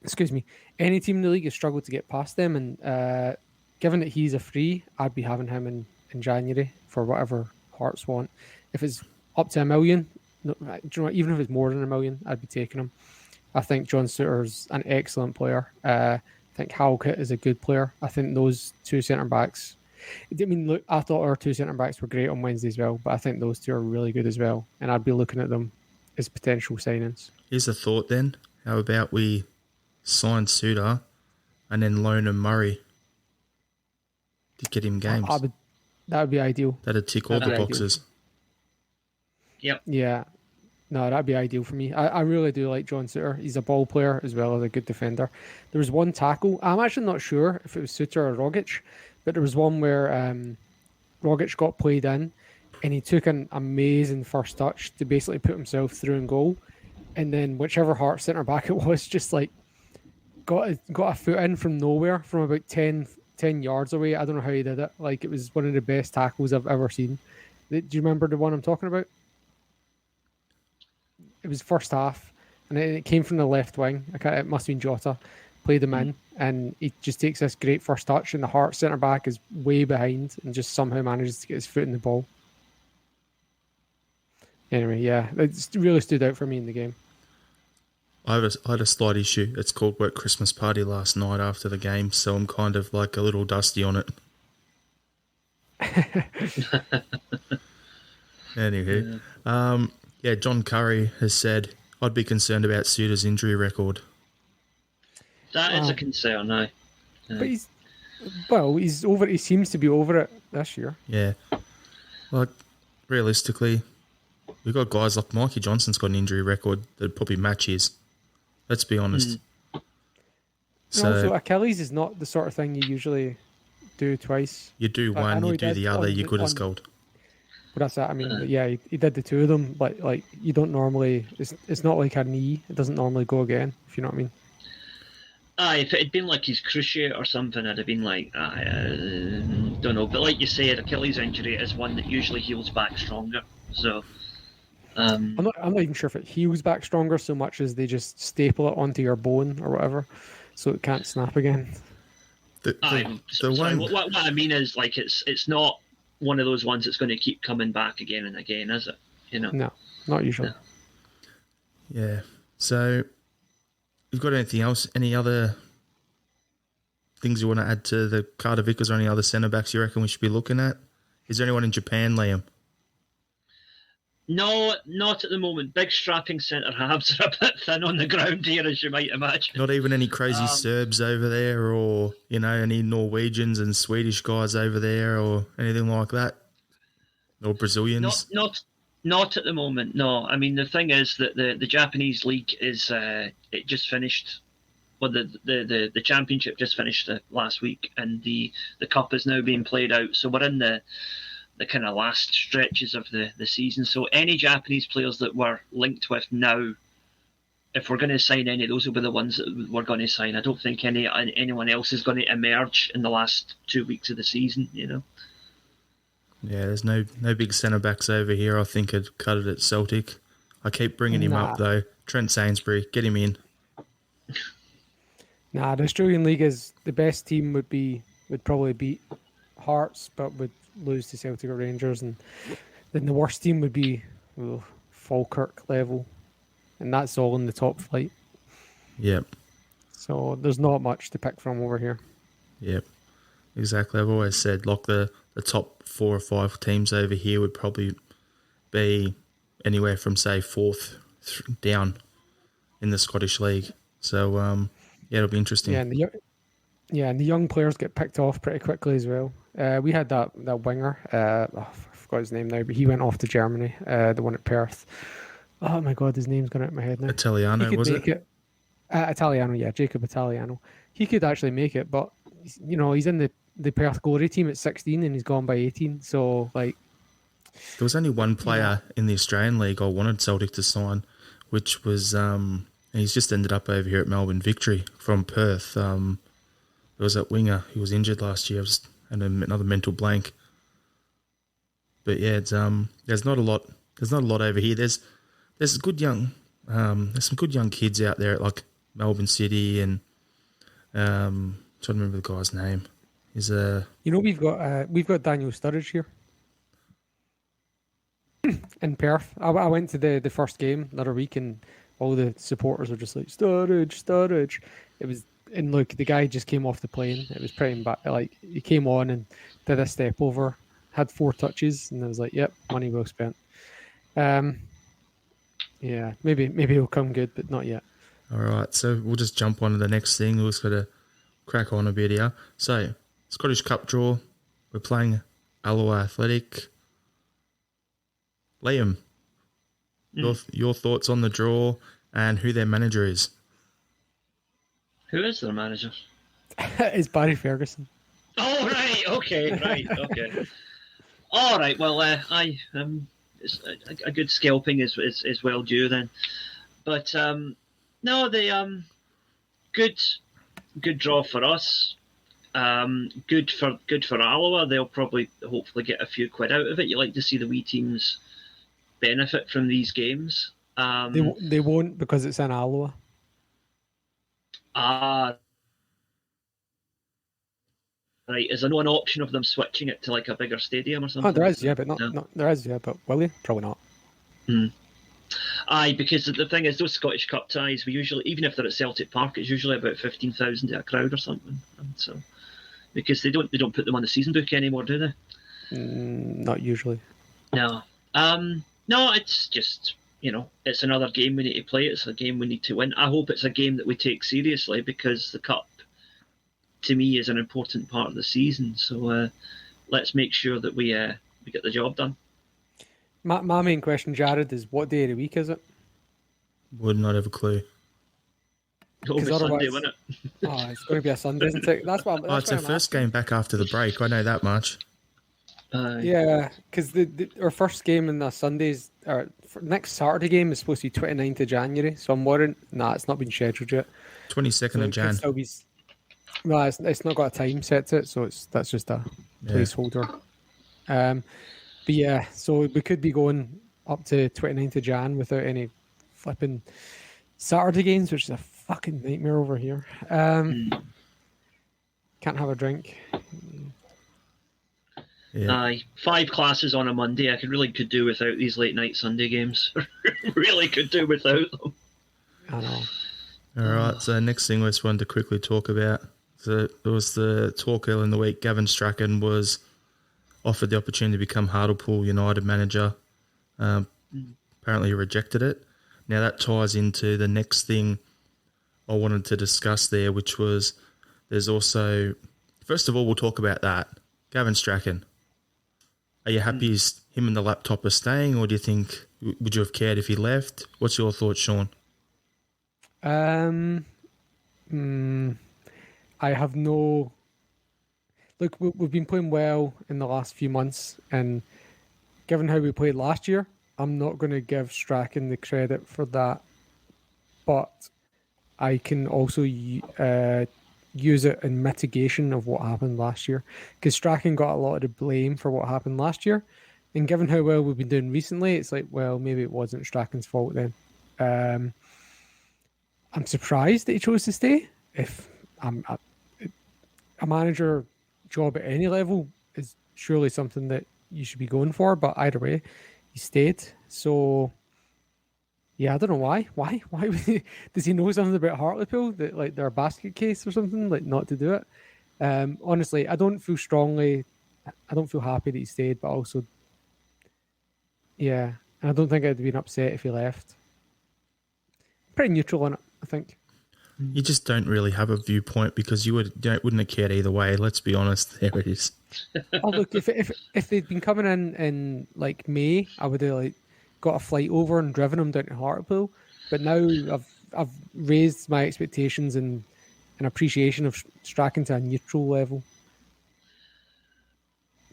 Excuse me. Any team in the league has struggled to get past them, and given that he's a free, I'd be having him in January for whatever Hearts want. If it's up to $1 million, do you know, even if it's more than $1 million, I'd be taking him. I think John Suter's an excellent player. I think Halkett is a good player. I think those two centre backs. I mean, look, I thought our two centre backs were great on Wednesday as well, but I think those two are really good as well, and I'd be looking at them as potential signings. Here's a thought then. How about we sign Suter and then loan him Murray to get him games? That would be ideal. That'd tick all the boxes. Yep. Yeah. No, that'd be ideal for me. I really do like John Suter. He's a ball player as well as a good defender. There was one tackle. I'm actually not sure if it was Suter or Rogic, but there was one where Rogic got played in and he took an amazing first touch to basically put himself through in goal. And then whichever Heart centre back it was just like got a foot in from nowhere from about 10 yards away. I don't know how he did it. Like, it was one of the best tackles I've ever seen. Do you remember the one I'm talking about? It was first half, and it came from the left wing. It must have been Jota. Played him in, and he just takes this great first touch, and the Heart centre back is way behind, and just somehow manages to get his foot in the ball. Anyway, yeah, it really stood out for me in the game. I had a slight issue. It's called work Christmas party last night after the game, so I'm kind of like a little dusty on it. Anywho, yeah, John Curry has said, I'd be concerned about Suter's injury record. That is a concern now. But he's over. He seems to be over it this year. Yeah. Like, realistically, we've got guys like Mikey Johnson's got an injury record that probably match his. Let's be honest. So Achilles is not the sort of thing you usually do twice. You do one, you do the other, you're good as gold. But that's that. I mean, yeah, he did the two of them, but like you don't normally. It's not like a knee. It doesn't normally go again. If you know what I mean. If it had been like his cruciate or something, I'd have been like, don't know. But like you said, Achilles injury is one that usually heals back stronger. So I'm not even sure if it heals back stronger so much as they just staple it onto your bone or whatever, so it can't snap again. What I mean is, like, it's not one of those ones that's going to keep coming back again and again, is it? You know? No, not usually. No. Yeah. So, you've got anything else? Any other things you want to add to the Carter-Vickers or any other centre backs you reckon we should be looking at? Is there anyone in Japan, Liam? No, not at the moment. Big strapping centre halves are a bit thin on the ground here, as you might imagine. Not even any crazy Serbs over there, or any Norwegians and Swedish guys over there, or anything like that, or Brazilians. Not at the moment. No, I mean the thing is that the Japanese league is it just finished. Well, the championship just finished last week, and the cup is now being played out. So we're in the kind of last stretches of the season. So any Japanese players that were linked with now if we're going to sign any, those will be the ones that we're going to sign. I don't think anyone else is going to emerge in the last 2 weeks of the season. Yeah, there's no big centre backs over here. I think I'd cut it at Celtic. I keep bringing him up though. Trent Sainsbury, get him in. Nah, the Australian League is the best team would probably beat Hearts, but would lose to Celtic or Rangers, and then the worst team would be Falkirk level, and that's all in the top flight. Yep. So there's not much to pick from over here. Yep, exactly. I've always said like the top 4 or 5 teams over here would probably be anywhere from say 4th down in the Scottish League. So it'll be interesting. Yeah, and the young players get picked off pretty quickly as well. We had that winger. I forgot his name now, but he went off to Germany. The one at Perth. Oh my God, his name's gone out of my head now. Italiano, was it? Italiano, yeah, Jacob Italiano. He could actually make it, but he's in the Perth Glory team at 16 and he's gone by 18. So like, there was only one player in the Australian League I wanted Celtic to sign, which was he's just ended up over here at Melbourne Victory from Perth. There was that winger who was injured last year. I was had another mental blank. But yeah, it's there's not a lot. There's not a lot over here. There's good young there's some good young kids out there at like Melbourne City and trying to remember the guy's name. Is we've got Daniel Sturridge here in Perth. I went to the first game the other week and all the supporters were just like Sturridge. It was. And look, the guy just came off the plane. It was pretty bad. Like he came on and did a step over, had 4 touches, and I was like, "Yep, money well spent." Yeah, maybe he'll come good, but not yet. All right, so we'll just jump on to the next thing. We'll just got to crack on a bit here. So, Scottish Cup draw. We're playing Alloa Athletic. Liam, your thoughts on the draw and who their manager is? Who is their manager? It's Barry Ferguson. Oh, right. Okay. All right. Well, it's a good scalping is well due then. But no, the good draw for us. Good for Alloa. They'll hopefully get a few quid out of it. You like to see the wee teams benefit from these games. They won't because it's in Alloa. Right. Is there no an option of them switching it to like a bigger stadium or something? Oh, there is, yeah, but but will they? Probably not. Aye, because the thing is, those Scottish Cup ties, we usually, even if they're at Celtic Park, it's usually about 15,000 to a crowd or something. And so, because they don't put them on the season book anymore, do they? Not usually. No. No, it's just. It's another game we need to play. It's a game we need to win. I hope it's a game that we take seriously because the Cup, to me, is an important part of the season. So let's make sure that we get the job done. My main question, Jarrod, is what day of the week is it? Would not have a clue. It'll be Sunday, won't it? It's going to be a Sunday, isn't it? That's what. It's the first game back after the break. I know that much. Yeah, because our first game in the Sundays, or next Saturday game is supposed to be 29th of January. So I'm worried. Nah, it's not been scheduled yet. 22nd of Jan. No, it's not got a time set to it, so that's just a placeholder. But yeah, so we could be going up to 29th of Jan without any flipping Saturday games, which is a fucking nightmare over here. Can't have a drink. Yeah. Aye, 5 classes on a Monday. I could do without these late night Sunday games. Really could do without them. I know. All right, so next thing we just wanted to quickly talk about. So there was the talk earlier in the week. Gavin Strachan was offered the opportunity to become Hartlepool United manager. Apparently he rejected it. Now that ties into the next thing I wanted to discuss there, which was there's also, first of all, we'll talk about that. Gavin Strachan. Are you happy him and the laptop are staying, or do you think, would you have cared if he left? What's your thoughts, Sean? I have no... Look, we've been playing well in the last few months, and given how we played last year, I'm not going to give Strachan the credit for that. but I can also use it in mitigation of what happened last year, because Strachan got a lot of the blame for what happened last year, and given how well we've been doing recently, it's like, well, maybe it wasn't Strachan's fault then. I'm surprised that he chose to stay. If a manager job at any level is surely something that you should be going for, but either way, he stayed. So yeah, I don't know why. Why would he, does he know something about Hartlepool, that like they're a basket case or something, like not to do it? Honestly, I don't feel happy that he stayed, but also, yeah, I don't think I'd been upset if he left. Pretty neutral on it, I think. You just don't really have a viewpoint because you wouldn't have cared either way. Let's be honest. There it is. Oh look, if they'd been coming in like May, I would have like got a flight over and driven them down to Hartlepool. But now I've raised my expectations and an appreciation of Strachan to a neutral level.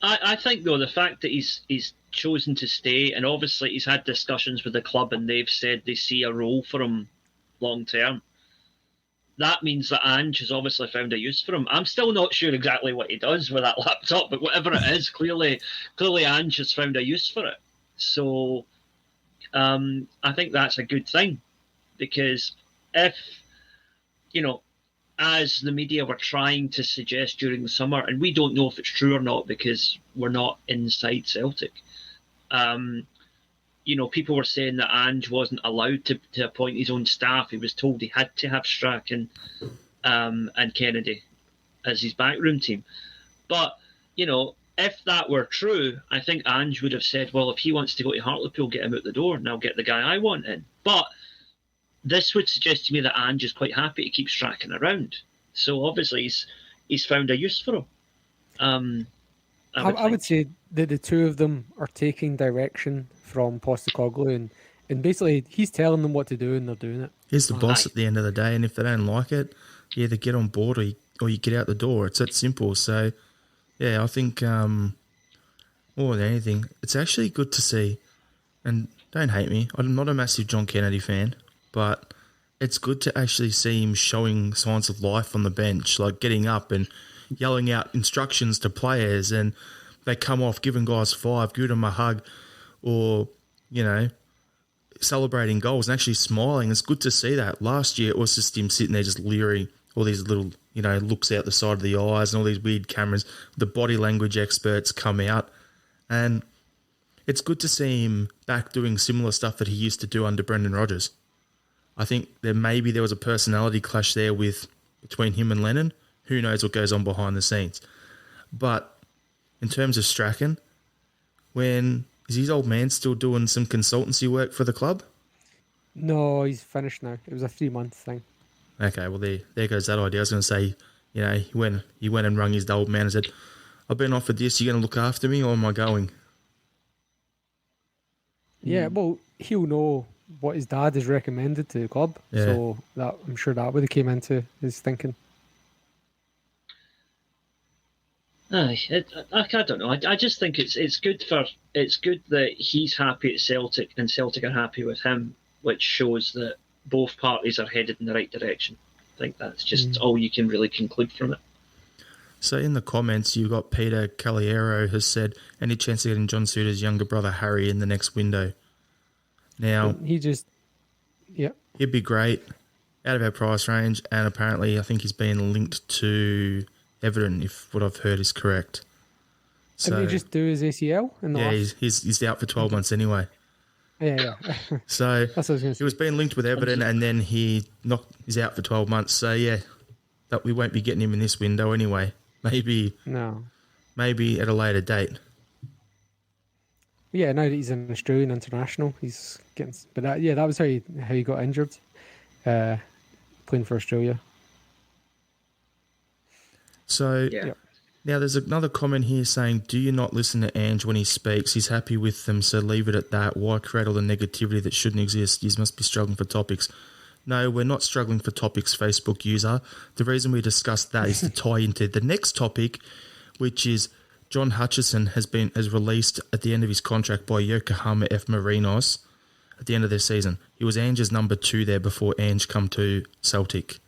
I think though the fact that he's chosen to stay, and obviously he's had discussions with the club and they've said they see a role for him long term. That means that Ange has obviously found a use for him. I'm still not sure exactly what he does with that laptop, but whatever it is, clearly Ange has found a use for it. So I think that's a good thing, because if, as the media were trying to suggest during the summer, and we don't know if it's true or not because we're not inside Celtic, people were saying that Ange wasn't allowed to appoint his own staff. He was told he had to have Strachan and Kennedy as his backroom team. But, if that were true, I think Ange would have said, well, if he wants to go to Hartlepool, get him out the door and I'll get the guy I want in. But this would suggest to me that Ange is quite happy to keep Strachan around. So obviously he's found a use for him. I would say that the two of them are taking direction from Postecoglou, and basically he's telling them what to do and they're doing it. He's the boss at the end of the day, and if they don't like it, you either get on board or you get out the door. It's that simple. So, yeah, I think more than anything, it's actually good to see, and don't hate me, I'm not a massive John Kennedy fan, but it's good to actually see him showing signs of life on the bench, like getting up and yelling out instructions to players, and they come off giving guys five, giving them a hug, or, celebrating goals and actually smiling. It's good to see that. Last year, it was just him sitting there just leery, all these little, looks out the side of the eyes and all these weird cameras. The body language experts come out, and it's good to see him back doing similar stuff that he used to do under Brendan Rodgers. I think there was a personality clash there between him and Lennon. Who knows what goes on behind the scenes. But in terms of Strachan, is his old man still doing some consultancy work for the club? No, he's finished now. It was a 3-month thing. Okay, well, there goes that idea. I was going to say, he went and rung his old man and said, I've been offered this, you going to look after me or am I going? Yeah, well, he'll know what his dad has recommended to the club. Yeah. So I'm sure that would have came into his thinking. I don't know. I just think it's good that he's happy at Celtic and Celtic are happy with him, which shows that both parties are headed in the right direction. I think that's just all you can really conclude from it. So in the comments, you got Peter Caliero has said, any chance of getting John Suter's younger brother Harry in the next window? Now he'd be great, out of our price range, and apparently I think he's been linked to Everton, if what I've heard is correct. So, didn't he just do his ACL? He's out for 12 months anyway. Yeah. So that's what I was going to say. He was being linked with Everton, and then he's out for 12 months. So yeah, that we won't be getting him in this window anyway. Maybe at a later date. Yeah, now that he's an Australian international, he's getting. But that was how he got injured, playing for Australia. So now there's another comment here saying, do you not listen to Ange when he speaks? He's happy with them, so leave it at that. Why create all the negativity that shouldn't exist? You must be struggling for topics. No, we're not struggling for topics, Facebook user. The reason we discussed that is to tie into the next topic, which is John Hutchison has released at the end of his contract by Yokohama F. Marinos. at the end of their season. He was Ange's number 2 there before Ange come to Celtic.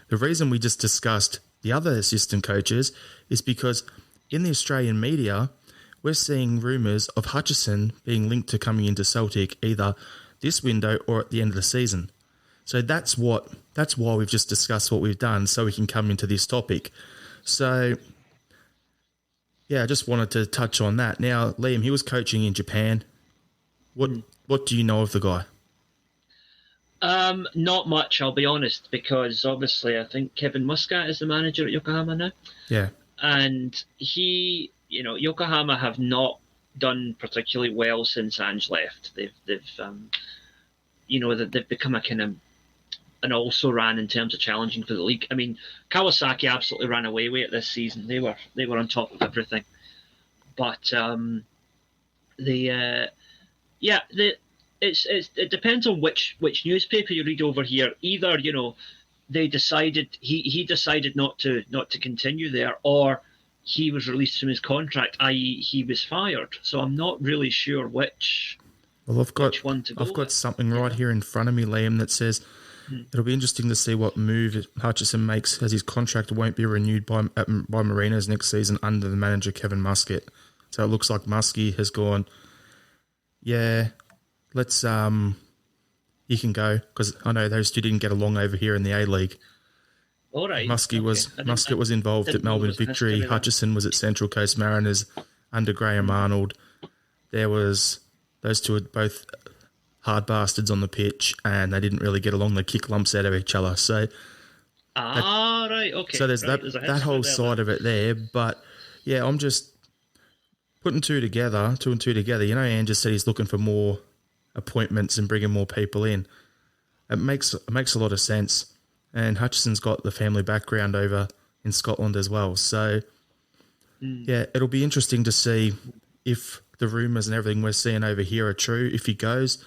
The reason we just discussed the other assistant coaches is because in the Australian media, we're seeing rumours of Hutchison being linked to coming into Celtic either this window or at the end of the season. So that's why we've just discussed what we've done, so we can come into this topic. So, yeah, I just wanted to touch on that. Now, Liam, he was coaching in Japan. What do you know of the guy? Not much, I'll be honest, because obviously I think Kevin Muscat is the manager at Yokohama now. Yeah. And Yokohama have not done particularly well since Ange left. They've become a kind of an also-ran in terms of challenging for the league. I mean, Kawasaki absolutely ran away with it this season. They were on top of everything. But it depends on which newspaper you read over here. Either they decided he decided not to continue there, or he was released from his contract, i.e. he was fired. So I'm not really sure which. Well, which one to go I've got with. something right here in front of me, Liam, that says it'll be interesting to see what move Hutchison makes, as his contract won't be renewed by Marinos next season under the manager Kevin Muscat. So it looks like Muskie has gone, yeah, let's he can go, because I know those two didn't get along over here in the A-League. All right. Muscat was involved at Melbourne Victory. Hutchison was at Central Coast Mariners under Graham Arnold. Those two are both hard bastards on the pitch, and they didn't really get along. They kick lumps out of each other. So, right, okay. So there's that whole side of it there. But yeah, I'm just putting two and two together. Ange just said he's looking for more appointments and bringing more people in. It makes a lot of sense. And Hutchison's got the family background over in Scotland as well. So, yeah, it'll be interesting to see if the rumours and everything we're seeing over here are true. If he goes,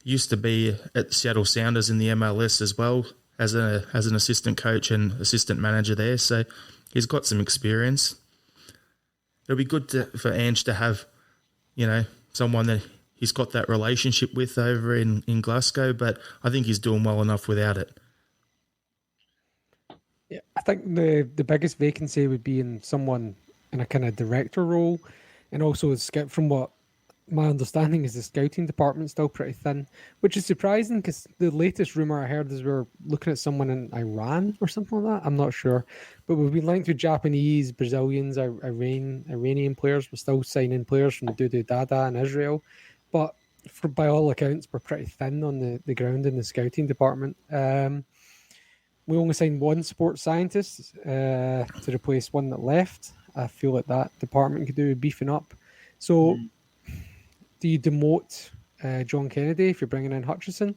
used to be at Seattle Sounders in the MLS as well as an assistant coach and assistant manager there. So he's got some experience. It'll be good for Ange to have, someone that he's got that relationship with over in Glasgow, but I think he's doing well enough without it. Yeah, I think the biggest vacancy would be in someone in a kind of director role, and also from what my understanding is, the scouting department's still pretty thin, which is surprising because the latest rumour I heard is we're looking at someone in Iran or something like that. I'm not sure, but we've been linked with Japanese, Brazilians, Iranian players. We're still signing players from Dudu Dada in Israel, but by all accounts, we're pretty thin on the ground in the scouting department. We only signed one sports scientist to replace one that left. I feel like that department could do with beefing up. So, do you demote John Kennedy if you're bringing in Hutchison?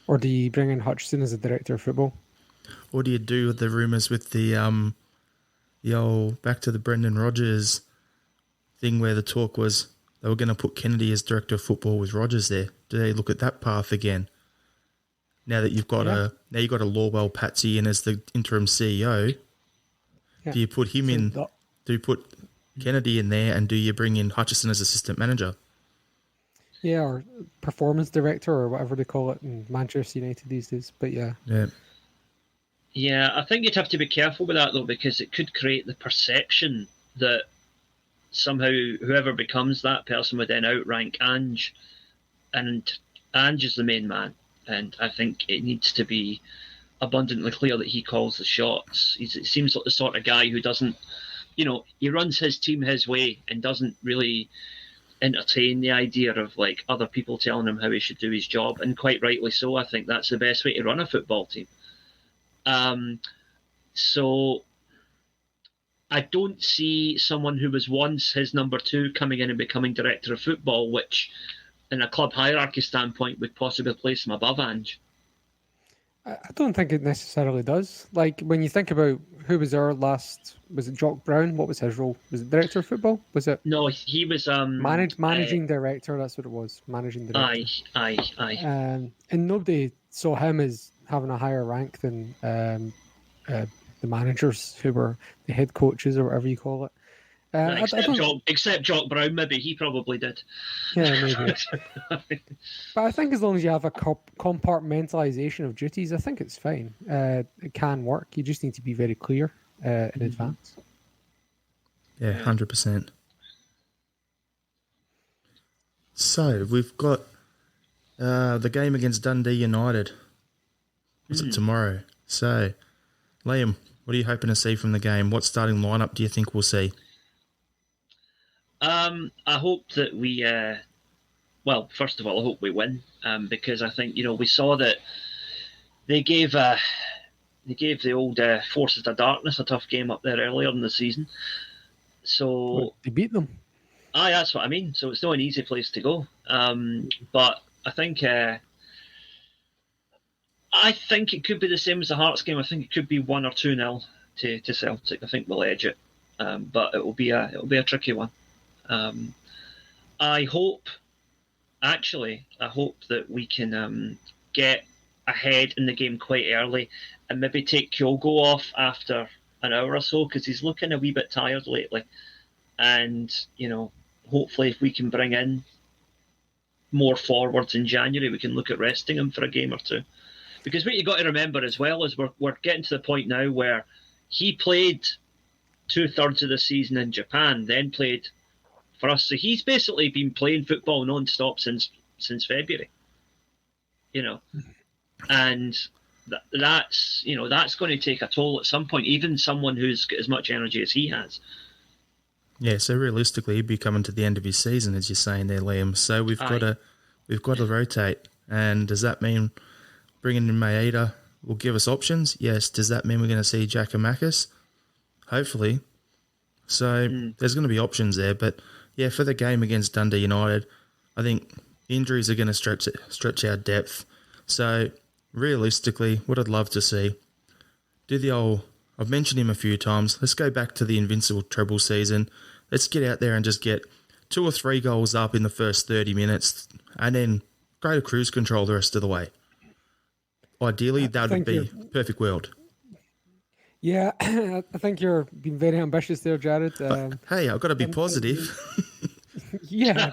Or do you bring in Hutchison as a director of football? What do you do with the rumours with the old back to the Brendan Rodgers thing where the talk was they were going to put Kennedy as director of football with Rodgers there? Do they look at that path again? Now that you've got a Lorwell Patsy in as the interim CEO, do you put him in? Do you put Kennedy in there, and do you bring in Hutchison as assistant manager? Yeah, or performance director, or whatever they call it in Manchester United these days. But yeah. Yeah, I think you'd have to be careful with that though, because it could create the perception that somehow whoever becomes that person would then outrank Ange, and Ange is the main man. And I think it needs to be abundantly clear that he calls the shots. It seems like the sort of guy who doesn't, he runs his team his way and doesn't really entertain the idea of like other people telling him how he should do his job. And quite rightly so. I think that's the best way to run a football team. So I don't see someone who was once his number 2 coming in and becoming director of football, which in a club hierarchy standpoint would possibly place him above Ange. I don't think it necessarily does. Like when you think about who was our last, was it Jock Brown? What was his role? Was it director of football? Was it? No, he was managing director. That's what it was. Managing director. Aye. And nobody saw him as having a higher rank than the managers who were the head coaches or whatever you call it. Except Jock Brown, maybe he probably did. Yeah, maybe. But I think as long as you have a compartmentalization of duties, I think it's fine. It can work. You just need to be very clear in advance. Yeah, 100%. So we've got the game against Dundee United. What's it tomorrow? So, Liam, what are you hoping to see from the game? What starting lineup do you think we'll see? I hope that we. Well, first of all, I hope we win because I think we saw that they gave the old Forces of Darkness a tough game up there earlier in the season. So they beat them. Aye, that's what I mean. So it's not an easy place to go. But I think it could be the same as the Hearts game. I think it could be 1 or 2-0 to Celtic. I think we'll edge it, but it will be a tricky one. I hope that we can get ahead in the game quite early and maybe take Kyogo off after an hour or so because he's looking a wee bit tired lately. And, hopefully if we can bring in more forwards in January, we can look at resting him for a game or two. Because what you got to remember as well is we're getting to the point now where he played 2/3 of the season in Japan, then played for us. So he's basically been playing football non-stop since February. And that's going to take a toll at some point, even someone who's got as much energy as he has. Yeah, so realistically, he'd be coming to the end of his season, as you're saying there, Liam. So we've got to rotate. And does that mean bringing in Maeda will give us options? Yes. Does that mean we're going to see Giakoumakis? Hopefully. So there's going to be options there. But yeah, for the game against Dundee United, I think injuries are going to stretch our depth. So realistically, what I'd love to see, I've mentioned him a few times. Let's go back to the invincible treble season. Let's get out there and just get 2 or 3 goals up in the first 30 minutes and then go to cruise control the rest of the way. Ideally, that would be perfect world. Yeah, I think you're being very ambitious there, Jarrod. Hey, I've got to be positive. Yeah.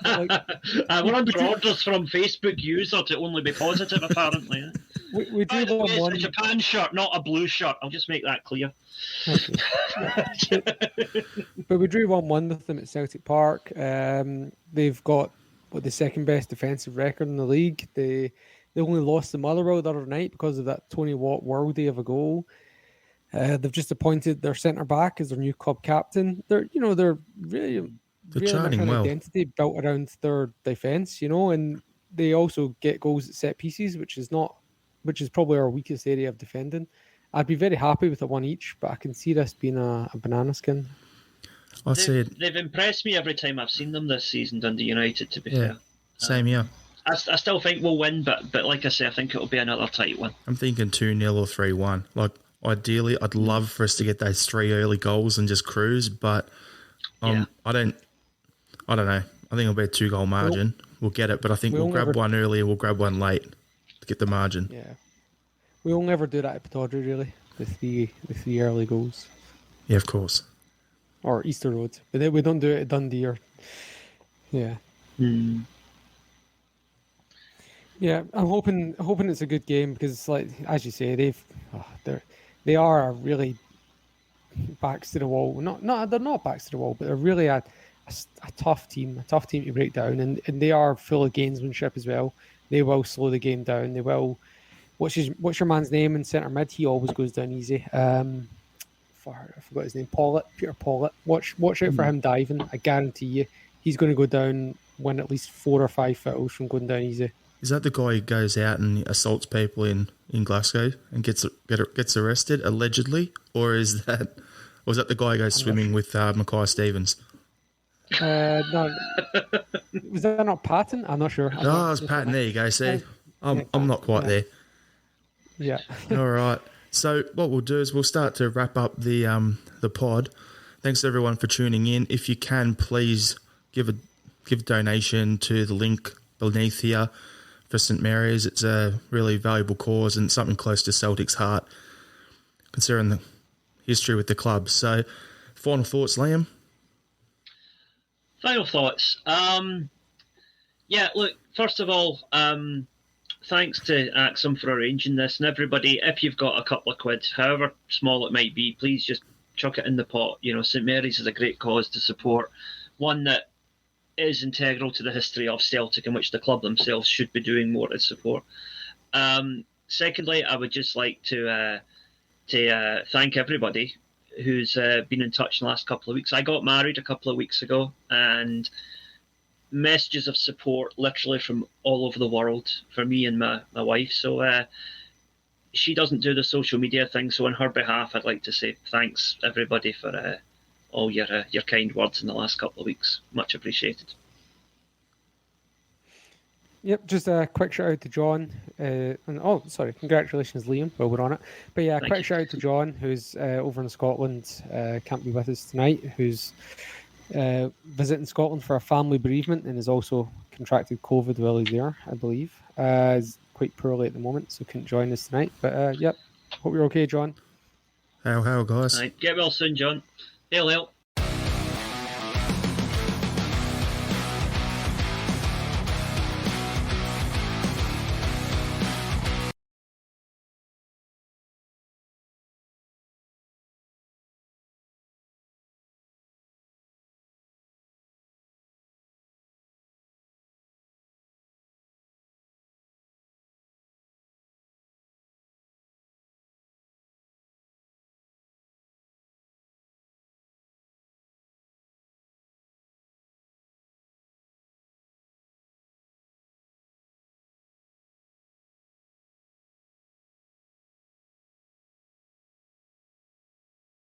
We're under orders from Facebook user to only be positive, apparently. We do it's a Japan shirt, not a blue shirt. I'll just make that clear. Okay. But we drew 1-1 with them at Celtic Park. They've got the second best defensive record in the league. They only lost to Motherwell the other night because of that Tony Watt worldie of a goal. They've just appointed their centre back as their new club captain. They're really charting well. Identity built around their defence, and they also get goals at set pieces, which is probably our weakest area of defending. I'd be very happy with a 1 each, but I can see this being a banana skin. They've impressed me every time I've seen them this season, Dundee United, to be fair. Same here. I still think we'll win, but like I say, I think it'll be another tight one. I'm thinking 2-0 or 3-1. Like, ideally, I'd love for us to get those 3 early goals and just cruise, but I don't know. I think it'll be a 2-goal margin. We'll get it, but I think we'll grab one early and we'll grab one late to get the margin. Yeah. We'll never do that at Pittodrie, really, with the early goals. Yeah, of course. Or Easter Road. But we don't do it at Dundee or... Yeah. Yeah, I'm hoping it's a good game because, like as you say, they are really backs to the wall. They're not backs to the wall, but they're really a tough team to break down, and they are full of gamesmanship as well. They will slow the game down. They will. What's your man's name in centre mid? He always goes down easy. I forgot his name. Peter Pollitt. Watch out for him diving. I guarantee you, he's going to go down, win at least 4 or 5 fouls from going down easy. Is that the guy who goes out and assaults people in Glasgow and gets arrested allegedly, or is that the guy who goes swimming with Mackay Stevens? No, was that not Patton? I'm not sure. No, it's Patton. There you go. See, I'm not quite there. Yeah. All right. So what we'll do is we'll start to wrap up the pod. Thanks everyone for tuning in. If you can, please give a donation to the link beneath here for St Mary's. It's a really valuable cause and something close to Celtic's heart, considering the history with the club. So, final thoughts, Liam? Final thoughts. Yeah, look, first of all, thanks to ACSOM for arranging this. And everybody, if you've got a couple of quid, however small it might be, please just chuck it in the pot. You know, St Mary's is a great cause to support, one that is integral to the history of Celtic, in which the club themselves should be doing more to support. Secondly, I would just like to thank everybody who's been in touch in the last couple of weeks. I got married a couple of weeks ago, and messages of support literally from all over the world for me and my wife. So she doesn't do the social media thing, so on her behalf, I'd like to say thanks everybody for all your kind words in the last couple of weeks. Much appreciated. Yep, just a quick shout out to John. Congratulations, Liam, while we're on it. But yeah, quick shout out to John, who's over in Scotland, can't be with us tonight, who's visiting Scotland for a family bereavement and has also contracted COVID while he's there, I believe. He's quite poorly at the moment, so couldn't join us tonight. But yep, hope you're okay, John. How guys? Get well soon, John. Hail, hail.